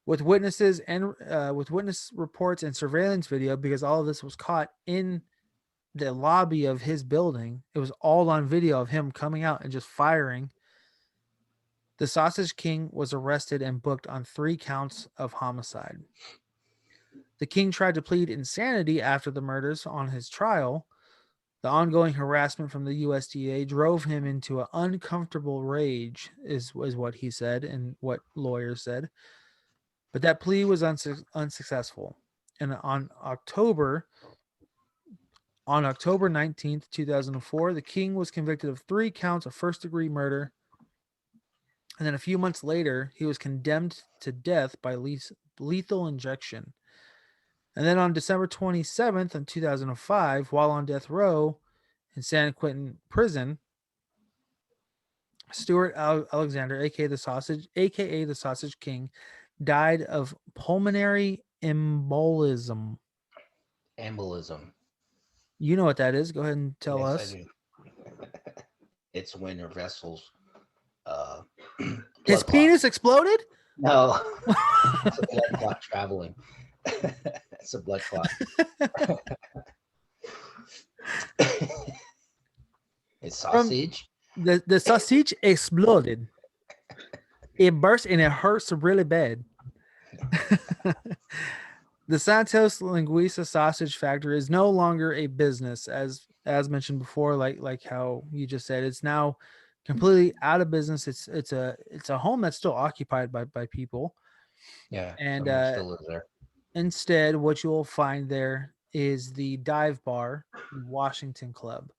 With witnesses and with witness reports and surveillance video, because all of this was caught in the lobby of his building. It was all on video of him coming out and just firing. The Sausage King was arrested and booked on 3 counts of homicide. The king tried to plead insanity after the murders on his trial. The ongoing harassment from the USDA drove him into an uncomfortable rage, is what he said and what lawyers said. But that plea was unsuccessful. And on October 19th, 2004, the king was convicted of 3 counts of first-degree murder. And then a few months later, he was condemned to death by lethal injection. And then on December 27th in 2005, while on death row in San Quentin prison, Stuart Alexander, aka the Sausage King, died of pulmonary embolism. Embolism. You know what that is? Go ahead and tell Yes, us. I do. It's when your vessels. His blood penis clots. exploded? No, it's a blood clot traveling. It's a blood clot. It's sausage. The sausage exploded. It burst and it hurts really bad. The Santos Linguisa sausage factory is no longer a business, as mentioned before, like how you just said. It's now completely out of business. It's a home that's still occupied by people. Yeah, And someone still lives there. instead, what you'll find there is the dive bar, Washington Club.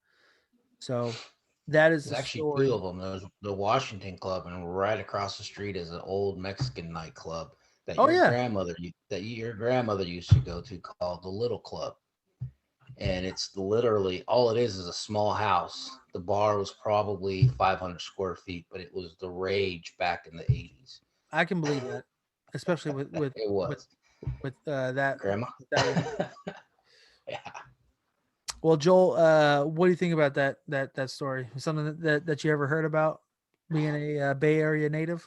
So that is There's the actually story. two of them. There's the Washington Club, and right across the street is an old Mexican nightclub that Oh your yeah, grandmother used to go to, called the Little Club. And it's literally all it is a small house. The bar was probably 500 square feet, but it was the rage back in the 80s. I can believe that, especially with It was that grandma. that woman. Yeah. Well, Joel, what do you think about that story? Something that you ever heard about being a Bay Area native?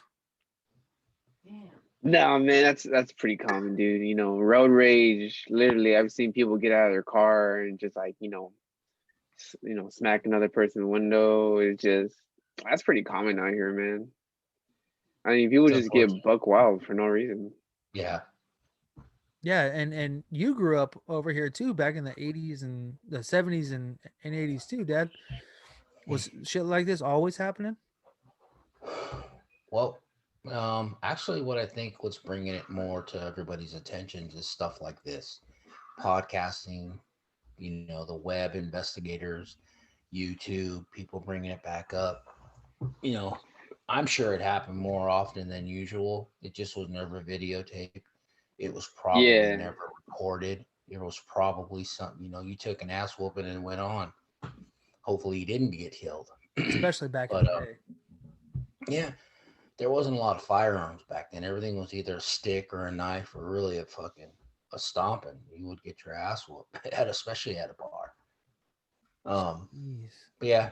No, man, that's pretty common, dude. You know, road rage. Literally, I've seen people get out of their car and just like, smack another person's window. It's just that's pretty common out here, man. I mean, people It's just get unfortunate. buck wild for no reason. Yeah. Yeah, and you grew up over here too, back in the 80s and the 70s and 80s too, Dad. Was shit like this always happening? Well, actually, what I think what's bringing it more to everybody's attention is stuff like this, podcasting. The web investigators, YouTube, people bringing it back up. I'm sure it happened more often than usual. It just was never videotaped. It was probably Yeah, never recorded. It was probably something, you took an ass whooping and went on. Hopefully you didn't get killed. Especially back in But the day. yeah, there wasn't a lot of firearms back then. Everything was either a stick or a knife or really a stomping. You would get your ass whooped, especially at a bar. Jeez. But yeah,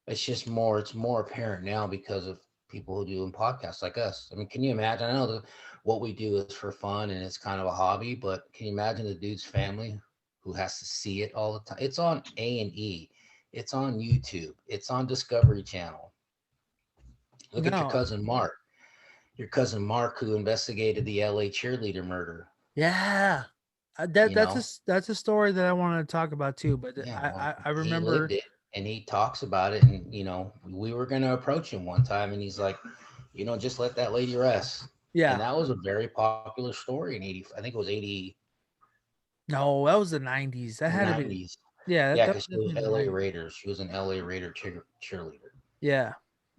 it's more apparent now because of people who do podcasts like us. I mean, can you imagine? I know that what we do is for fun and it's kind of a hobby, but can you imagine the dude's family who has to see it all the time? It's on A&E, it's on YouTube, it's on Discovery Channel. Look at your cousin Mark who investigated the LA cheerleader murder. Yeah. That's a story that I wanted to talk about too, but Yeah, I remember he lived it and he talks about it, and we were going to approach him one time and he's like, just let that lady rest. Yeah. And that was a very popular story in 80. I think it was 80. No, that was the 90s. That had 90s. to be. Yeah. Yeah, because she was LA Raiders. She was an LA Raider cheerleader. Yeah.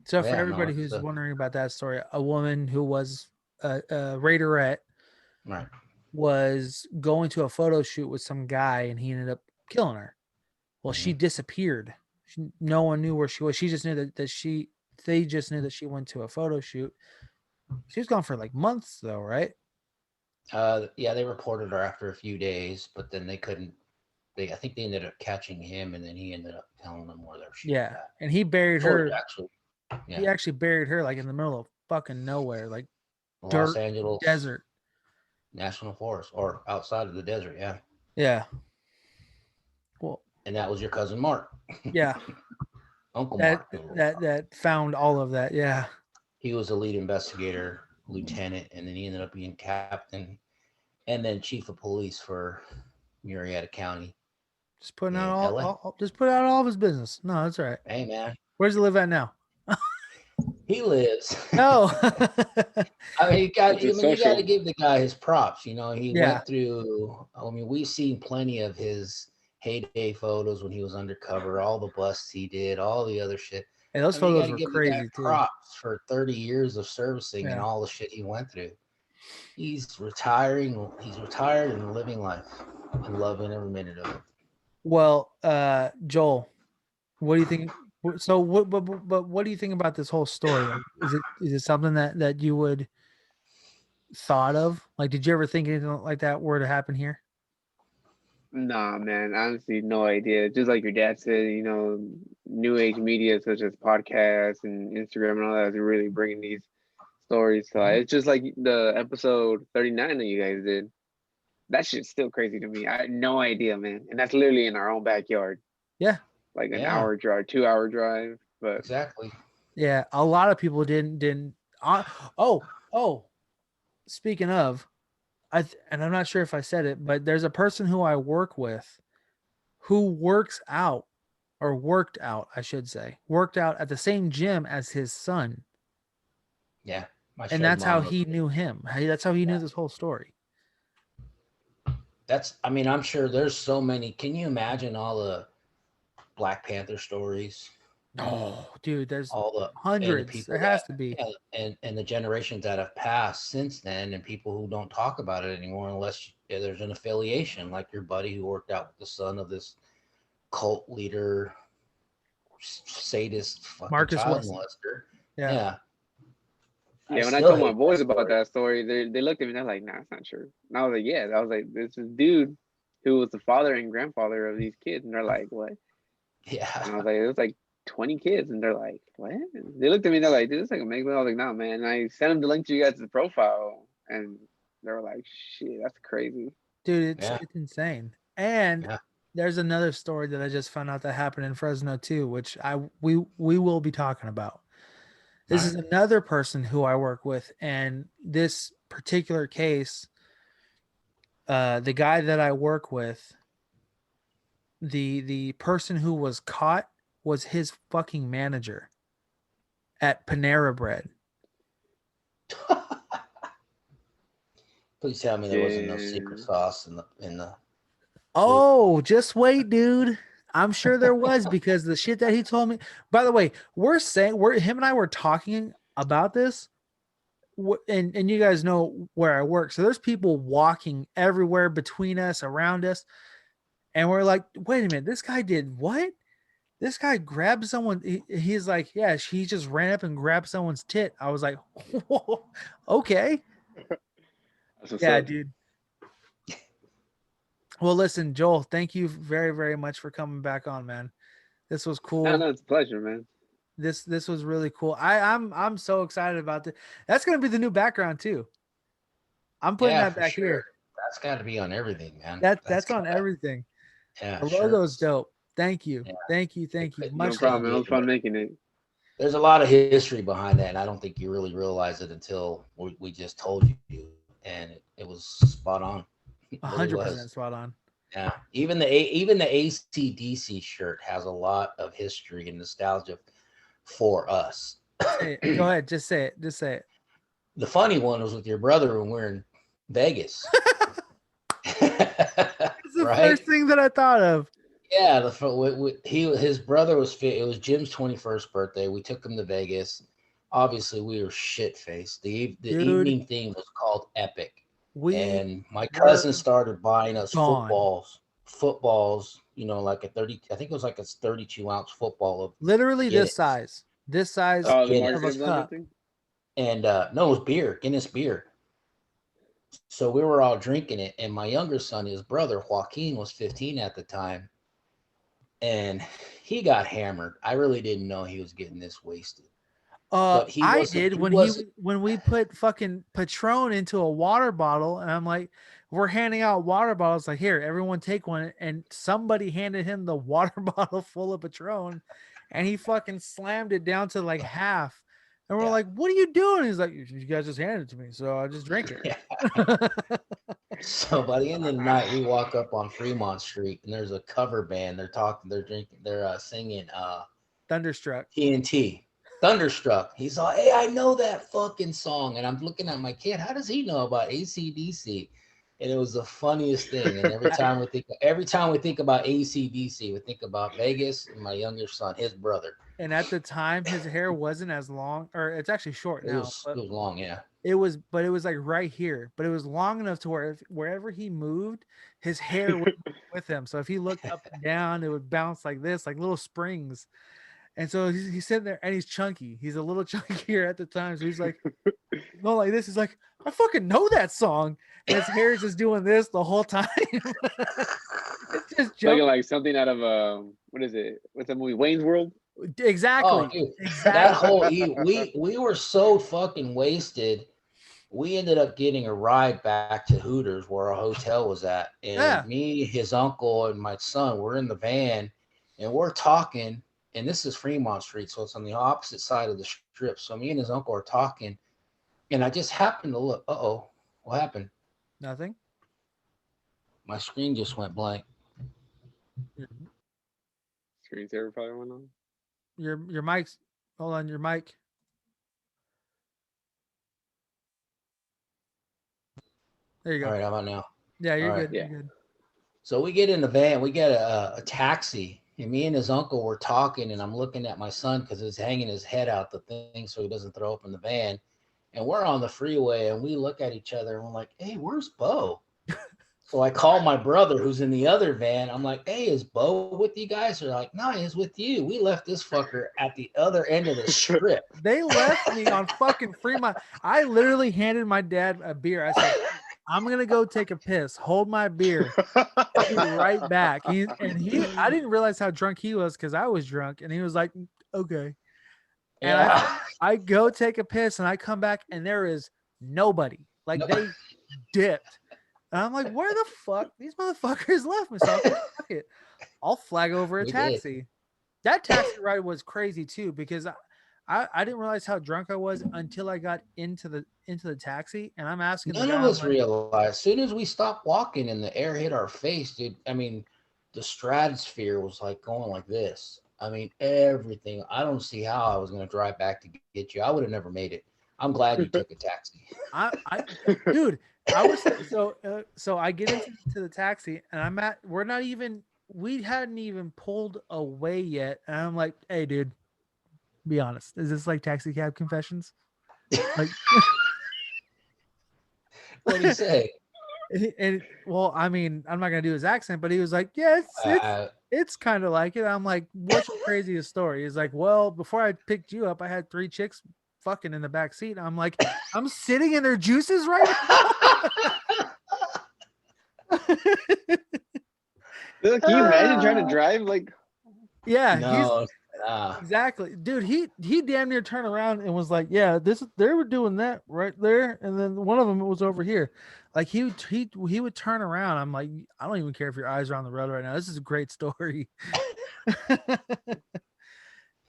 So for everybody who's wondering about that story, a woman who was a Raiderette right. was going to a photo shoot with some guy and he ended up killing her. Well, she disappeared. No one knew where she was. She just knew they just knew that she went to a photo shoot. She was gone for like months though, right? Yeah, they reported her after a few days, but then they couldn't. I think they ended up catching him, and then he ended up telling them where she was at. And he buried her. Actually, yeah. He actually buried her like in the middle of fucking nowhere, like Los Angeles desert, National Forest, or outside of the desert. Yeah. Yeah. Well, and that was your cousin Mark. Yeah. Uncle Mark. That found all of that. Yeah. He was a lead investigator, lieutenant, and then he ended up being captain and then chief of police for Murrieta County. Just putting out just put out all of his business. No, that's all right. Hey man. Where's he live at now? He lives. No. I mean, you got to give the guy his props. He went through. I mean, we've seen plenty of his heyday photos when he was undercover. All the busts he did, all the other shit. Hey, those photos were crazy too. Props for 30 years of servicing and all the shit he went through. He's retiring. He's retired and living life and loving every minute of it. Well, Joel, what do you think So what? But what do you think about this whole story? Like, is it something that you would thought of? Like, did you ever think anything like that were to happen here? Nah, man, honestly, no idea. Just like your dad said, new age media such as podcasts and Instagram and all that is really bringing these stories. So it's just like the episode 39 that you guys did. That shit's still crazy to me. I had no idea, man. And that's literally in our own backyard. Yeah. Like an Yeah. hour drive, 2 hour drive. But Exactly. Yeah, a lot of people didn't. Oh. Speaking of, and I'm not sure if I said it, but there's a person who I work with, who worked out, I should say, worked out at the same gym as his son, Yeah. My and Shed that's how Mom he knew him. That's how he knew this whole story. I'm sure there's so many. Can you imagine all the Black Panther stories? Oh, dude, there's All the hundreds. people There has to be. Yeah, and the generations that have passed since then, and people who don't talk about it anymore unless there's an affiliation, like your buddy who worked out with the son of this cult leader, sadist, fucking Marcus child Weston. molester. Yeah. Yeah. yeah, when I told my boys about that story, they looked at me and they're like, nah, it's not true. And I was like, yeah. I was like, this is dude who was the father and grandfather of these kids. And they're like, what? Yeah. And I was like, it was like 20 kids. And they're like, what? And they looked at me and they're like, dude, it's like a make. I was like, nah, man. And I sent them the link to you guys' profile. And they were like, shit, that's crazy. Dude, it's insane. And Yeah. there's another story that I just found out that happened in Fresno too, which we will be talking about. This is another person who I work with, and this particular case, the guy that I work with, the person who was caught was his fucking manager at Panera Bread. Please tell me there wasn't no secret sauce in the. Oh, just wait, dude. I'm sure there was, because the shit that he told me. By the way, him and I were talking about this, and you guys know where I work. So there's people walking everywhere between us, around us, and we're like, wait a minute, this guy did what? This guy grabbed someone. He's like, yeah, he just ran up and grabbed someone's tit. I was like, whoa, okay. Yeah, dude. Well, listen, Joel, thank you very, very much for coming back on, man. This was cool. No, it's a pleasure, man. This was really cool. I'm so excited about this. That's gonna be the new background too. I'm putting that back here. That's got to be on everything, man. That's on everything. Yeah, the logo's dope. Thank you. Yeah. Thank you. No problem. It was fun making it. There's a lot of history behind that, and I don't think you really realize it until we just told you, and it was spot on. 100% spot on. Yeah, even the AC/DC shirt has a lot of history and nostalgia for us. Go ahead, just say it. The funny one was with your brother when we were in Vegas. It's the first thing that I thought of. Yeah, his brother was fit. It was Jim's 21st birthday. We took him to Vegas. Obviously, we were shit faced. The evening theme was called Epic. And my cousin started buying us footballs, like a 30, I think it was like a 32-ounce football of literally this size. Oh, of a cup. And no, it was beer, Guinness beer. So we were all drinking it, and my younger son, his brother Joaquin, was 15 at the time, and he got hammered. I really didn't know he was getting this wasted. I did when we put fucking Patron into a water bottle, and I'm like, we're handing out water bottles, like, here, everyone take one, and somebody handed him the water bottle full of Patron, and he fucking slammed it down to like half, and we're like, what are you doing? He's like, you guys just handed it to me, so I just drink it. Yeah. So by the end of the night, we walk up on Fremont Street, and there's a cover band. They're singing Thunderstruck. TNT. Thunderstruck. He's like, hey, I know that fucking song. And I'm looking at my kid. How does he know about AC/DC? And it was the funniest thing. And every time we think about AC/DC, we think about Vegas and my younger son, his brother. And at the time, his hair wasn't as long, or it's actually short now. It was long, yeah. It was like right here, but it was long enough to where wherever he moved, his hair went with him. So if he looked up and down, it would bounce like this, like little springs. And so he's sitting there and he's chunky. He's a little chunkier at the time. So he's like, going like this. He's like, I fucking know that song. And his hair is just doing this the whole time. It's just Looking like something out of what is it? What's that movie? Wayne's World? Exactly. Oh, dude, exactly. that whole we were so fucking wasted. We ended up getting a ride back to Hooters where our hotel was at. And me, his uncle, and my son were in the van and we're talking. And this is Fremont Street, so it's on the opposite side of the strip. So me and his uncle are talking. And I just happened to look. Uh-oh. What happened? Nothing. My screen just went blank. Screensaver probably went on. Your mic's hold on, your mic. There you go. All right, how about now? Yeah, you're All good. right. You're good. So we get in the van, we get a taxi, and me and his uncle were talking, and I'm looking at my son because he's hanging his head out the thing so he doesn't throw up in the van. And we're on the freeway, and we look at each other, and we're like, hey, where's Bo? So I call my brother who's in the other van. I'm like, hey, is Bo with you guys? They're like, no, he's with you. We left this fucker at the other end of the strip. They left me on fucking Fremont. I literally handed my dad a beer. I said, I'm gonna go take a piss. Hold my beer. I'll be right back. I didn't realize how drunk he was because I was drunk, and he was like, okay. And I go take a piss, and I come back, and there is nobody. Like they dipped. And I'm like, where the fuck? These motherfuckers left me. So I'm like, fuck it. I'll flag over a taxi. That taxi ride was crazy too, because I didn't realize how drunk I was until I got into the taxi, and I'm asking. None of us realized. As soon as we stopped walking and the air hit our face, dude. I mean, the stratosphere was like going like this. I mean, everything. I don't see how I was going to drive back to get you. I would have never made it. I'm glad you took a taxi. Dude, I was so I get into the taxi, and we hadn't even pulled away yet, and I'm like, hey, dude, be honest, is this like Taxi Cab Confessions? Like, what do you say? And well, I mean, I'm not gonna do his accent, but he was like, yeah, it's kind of like it. I'm like, what's the craziest story? He's like, well, before I picked you up, I had 3 chicks fucking in the back seat. I'm like, I'm sitting in their juices right now. Can you imagine trying to drive like? Yeah, no, exactly, dude. He damn near turned around and was like, "Yeah, they were doing that right there," and then one of them was over here. Like he would turn around. I'm like, I don't even care if your eyes are on the road right now. This is a great story.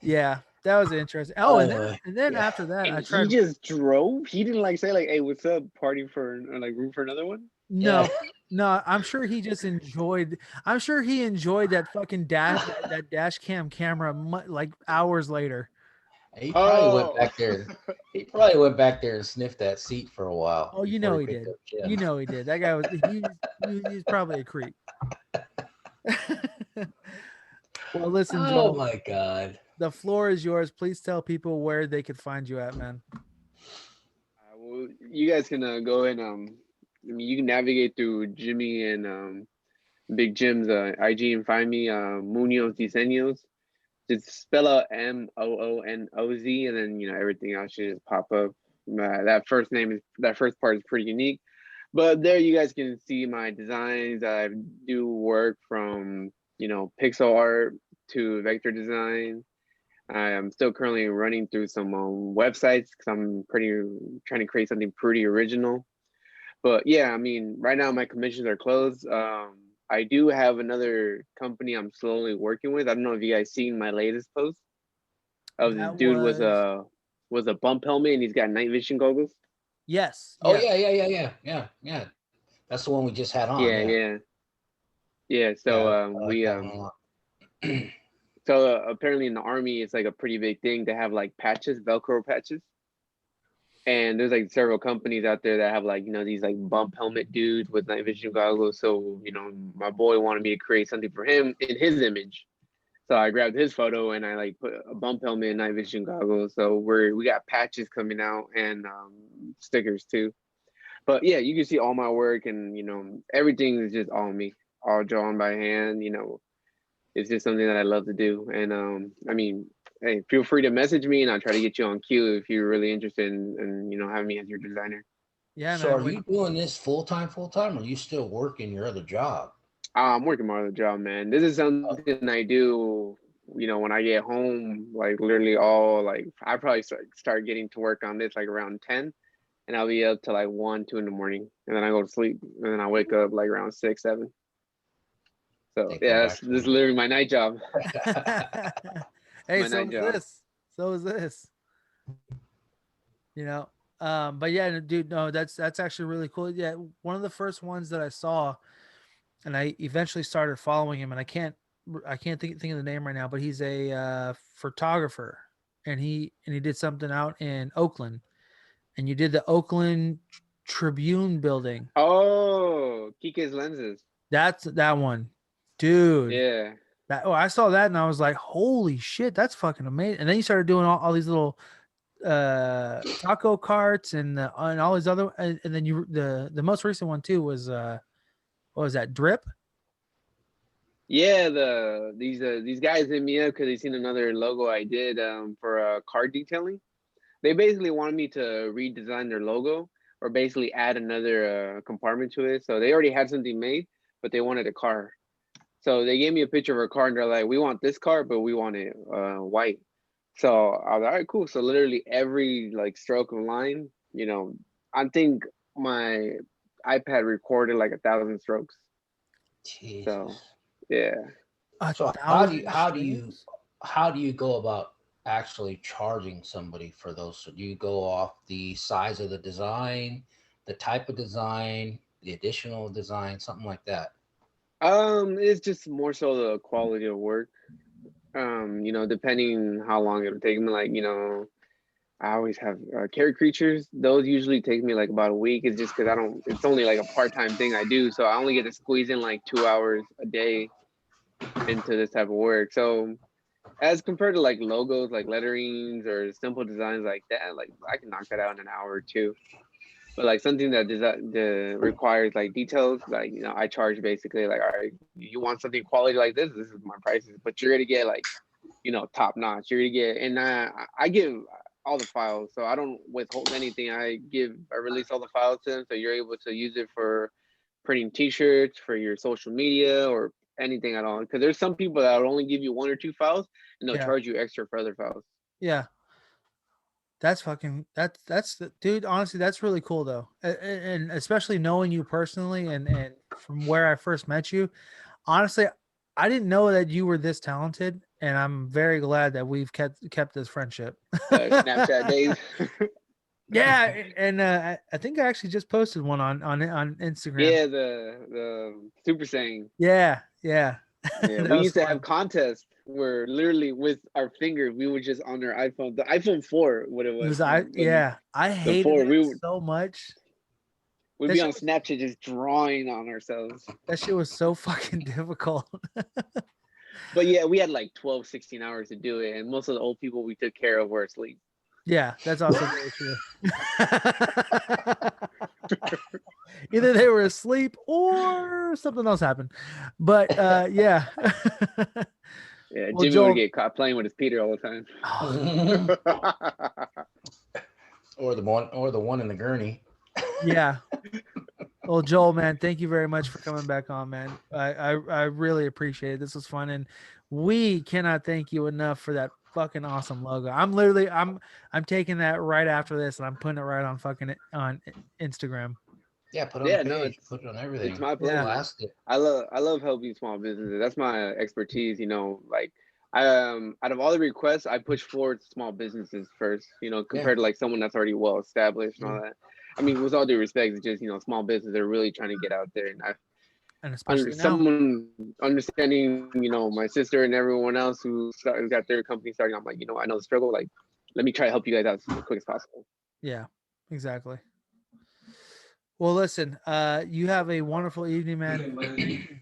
Yeah, that was interesting. Oh, and then after that, I tried. He just drove. He didn't like say like, "Hey, what's up? Party for like room for another one." No, no. I'm sure he just enjoyed. I'm sure he enjoyed that fucking that dash cam camera like hours later. He probably went back there. He probably went back there and sniffed that seat for a while. Oh, you know he did. You know he did. That guy was. He's probably a creep. Well, listen, Joe. Oh my God. The floor is yours. Please tell people where they could find you at, man. Well, you guys can go and I mean, you can navigate through Jimmy and Big Jim's IG and find me Munoz Disenoz. Just spell out Moonoz, and then everything else should just pop up. That first part is pretty unique, but there you guys can see my designs. I do work from pixel art to vector design. I'm still currently running through some websites because I'm trying to create something pretty original. But yeah, I mean, right now my commissions are closed. I do have another company I'm slowly working with. I don't know if you guys seen my latest post. This dude was a bump helmet and he's got night vision goggles. Yes. Oh yeah. That's the one we just had on. Yeah. So so apparently in the Army, it's like a pretty big thing to have like patches, Velcro patches. And there's like several companies out there that have like, these like bump helmet dudes with night vision goggles. So, my boy wanted me to create something for him in his image. So I grabbed his photo and I like put a bump helmet and night vision goggles. So we got patches coming out and stickers too. But yeah, you can see all my work and, everything is just all me, all drawn by hand. It's just something that I love to do. And I mean, hey, feel free to message me and I'll try to get you on queue if you're really interested in having me as your designer. Yeah, So man. are you doing this full time, or are you still working your other job? I'm working my other job, man. This is something I do, when I get home, like literally I probably start getting to work on this like around 10, and I'll be up to like 1, 2 in the morning, and then I go to sleep, and then I wake up like around 6, 7. So yeah, this is literally my night job. Hey, My so night is job. this. So is this. But yeah, dude, no, that's actually really cool. Yeah, one of the first ones that I saw, and I eventually started following him, and I can't think of the name right now, but he's a photographer, and he did something out in Oakland, and you did the Oakland Tribune building. Oh, Kike's lenses. That's that one, dude. Yeah. I saw that and I was like, holy shit, that's fucking amazing. And then you started doing all these little taco carts and all these other, and then the most recent one too was what was that, drip? Yeah, these guys hit me up because they seen another logo I did for car detailing. They basically wanted me to redesign their logo or basically add another compartment to it. So they already had something made, but they wanted a car. So they gave me a picture of a car and they're like, we want this car, but we want it white. So I was like, all right, cool. So literally every like stroke of line, I think my iPad recorded like 1,000 strokes. Jesus. So yeah. So how do you go about actually charging somebody for those? So do you go off the size of the design, the type of design, the additional design, something like that? It's just more so the quality of work. Depending how long it'll take me, like, I always have carrot creatures. Those usually take me like about a week. It's just because it's only like a part-time thing I do. So I only get to squeeze in like 2 hours a day into this type of work. So as compared to like logos, like letterings or simple designs like that, like I can knock that out in an hour or two. But like something that requires like details, like I charge basically like, all right, you want something quality like this? This is my prices, but you're gonna get like, top notch. You're gonna get, and I give all the files, so I don't withhold anything. I release all the files to them, so you're able to use it for printing T-shirts, for your social media, or anything at all. Because there's some people that will only give you 1 or 2 files, and they'll charge you extra for other files. Yeah. That's the dude. Honestly, that's really cool though, and especially knowing you personally and from where I first met you. Honestly, I didn't know that you were this talented, and I'm very glad that we've kept this friendship. Snapchat days. Yeah, and I think I actually just posted one on Instagram. Yeah, the Super Saiyan. Yeah. Yeah, we used to have contests where literally with our fingers we would just on our iPhone, the iPhone 4, what it was. I hated it so much. We'd be on Snapchat just drawing on ourselves. That shit was so fucking difficult. But yeah, we had like 12, 16 hours to do it, and most of the old people we took care of were asleep. Yeah, that's also very true. Either they were asleep or something else happened. But yeah. Yeah, well, Jimmy would get caught playing with his Peter all the time. or the one in the gurney. Yeah. Well, Joel, man, thank you very much for coming back on, man. I really appreciate it. This was fun, and we cannot thank you enough for that fucking awesome logo. I'm taking that right after this, and I'm putting it right on on Instagram. Yeah, put it on the page, put it on everything. It's my pleasure. Yeah. I love helping small businesses. That's my expertise. Like out of all the requests, I push forward small businesses first. Compared to like someone that's already well established and all that. I mean, with all due respect, it's just small businesses are really trying to get out there, and especially someone understanding, my sister and everyone else who got their company starting. I'm like, I know the struggle. Like, let me try to help you guys out as quick as possible. Yeah, exactly. Well, listen, you have a wonderful evening, man.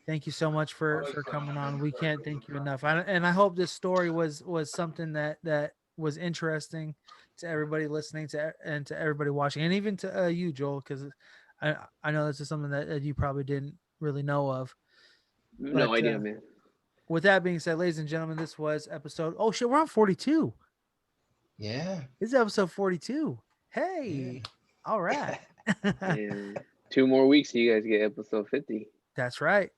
Thank you so much for coming on. We can't thank you enough. And I hope this story was something that was interesting to everybody listening and to everybody watching, and even to you, Joel, because I know this is something that you probably didn't really know of. No idea, man. with that being said, ladies and gentlemen, this was episode. Oh shit, we're on 42. Yeah. This is episode 42. Hey, all right. And 2 more weeks, and you guys get episode 50. That's right.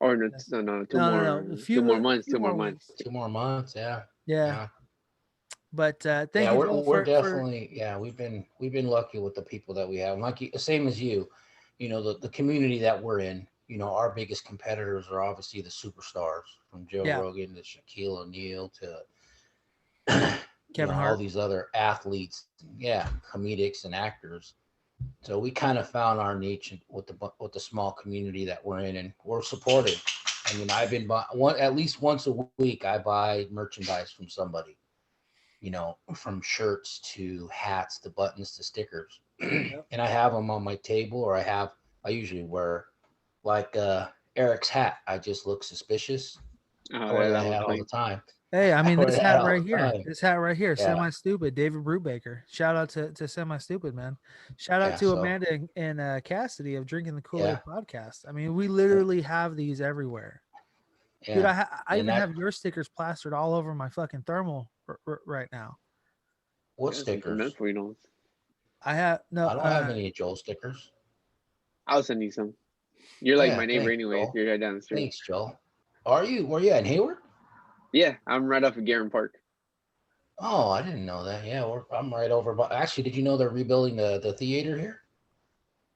Or no, Yes. no, 2 No, more, no, no. 2 more months, few 2 more months. weeks. 2 more months. Yeah. Yeah. But thank you. We're definitely we've been lucky with the people that we have. Like you, same as you, the community that we're in. Our biggest competitors are obviously the superstars, from Joe Rogan to Shaquille O'Neal to Kevin Hart, all these other athletes, comedics and actors. So we kind of found our niche with the small community that we're in, and we're supported. I mean, I've been at least once a week. I buy merchandise from somebody. From shirts to hats to buttons to stickers. And I have them on my table, or I usually wear like Eric's hat. I just look suspicious. I wear that hat all the time. Hey, I mean, this hat right here, Yeah. Semi Stupid, David Brubaker. Shout out to Semi Stupid, man. Shout out to Amanda and Cassidy of Drinking the Kool-Aid podcast. I mean, we literally have these everywhere. Yeah. Dude, I even have your stickers plastered all over my fucking thermal right now. What stickers? I have no. I don't have any Joel stickers. I'll send you some. You're like my neighbor anyway. Joel. If you're right down the street. Thanks, Joel. Are you? Where you at, in Hayward? Yeah, I'm right off of Guerin Park. Oh, I didn't know that. Yeah, I'm right over. But actually, did you know they're rebuilding the theater here?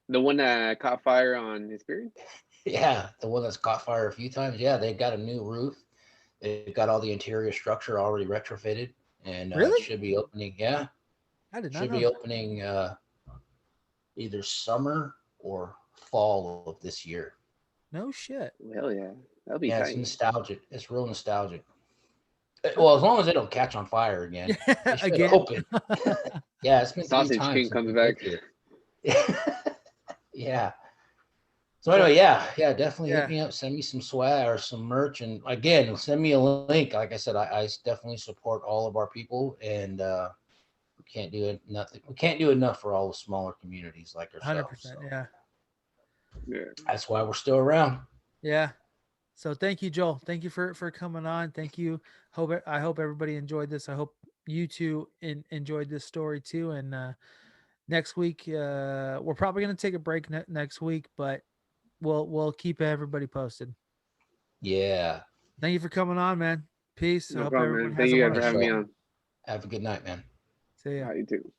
The one that caught fire on Hesperian? Yeah, the one that's caught fire a few times. Yeah, they've got a new roof. They've got all the interior structure already retrofitted, and it should be opening. Yeah, I did not should know be opening either summer or fall of this year. No shit. Hell yeah, that'll be tight. It's nostalgic. It's real nostalgic. Well, as long as they don't catch on fire again. Again. Open. Yeah, it's been Sausage King comes back. Yeah. So anyway, definitely hit me up. Send me some swag or some merch, and again, send me a link. Like I said, I definitely support all of our people, and we can't do nothing. We can't do enough for all the smaller communities like ourselves. 100%. So. Yeah. That's why we're still around. Yeah. So thank you, Joel. Thank you for coming on. Thank you. I hope everybody enjoyed this. I hope you two enjoyed this story too. And next week, we're probably going to take a break next week, but we'll keep everybody posted. Yeah. Thank you for coming on, man. Peace. No problem, man. Thank you for having me on. Have a good night, man. See ya. You too.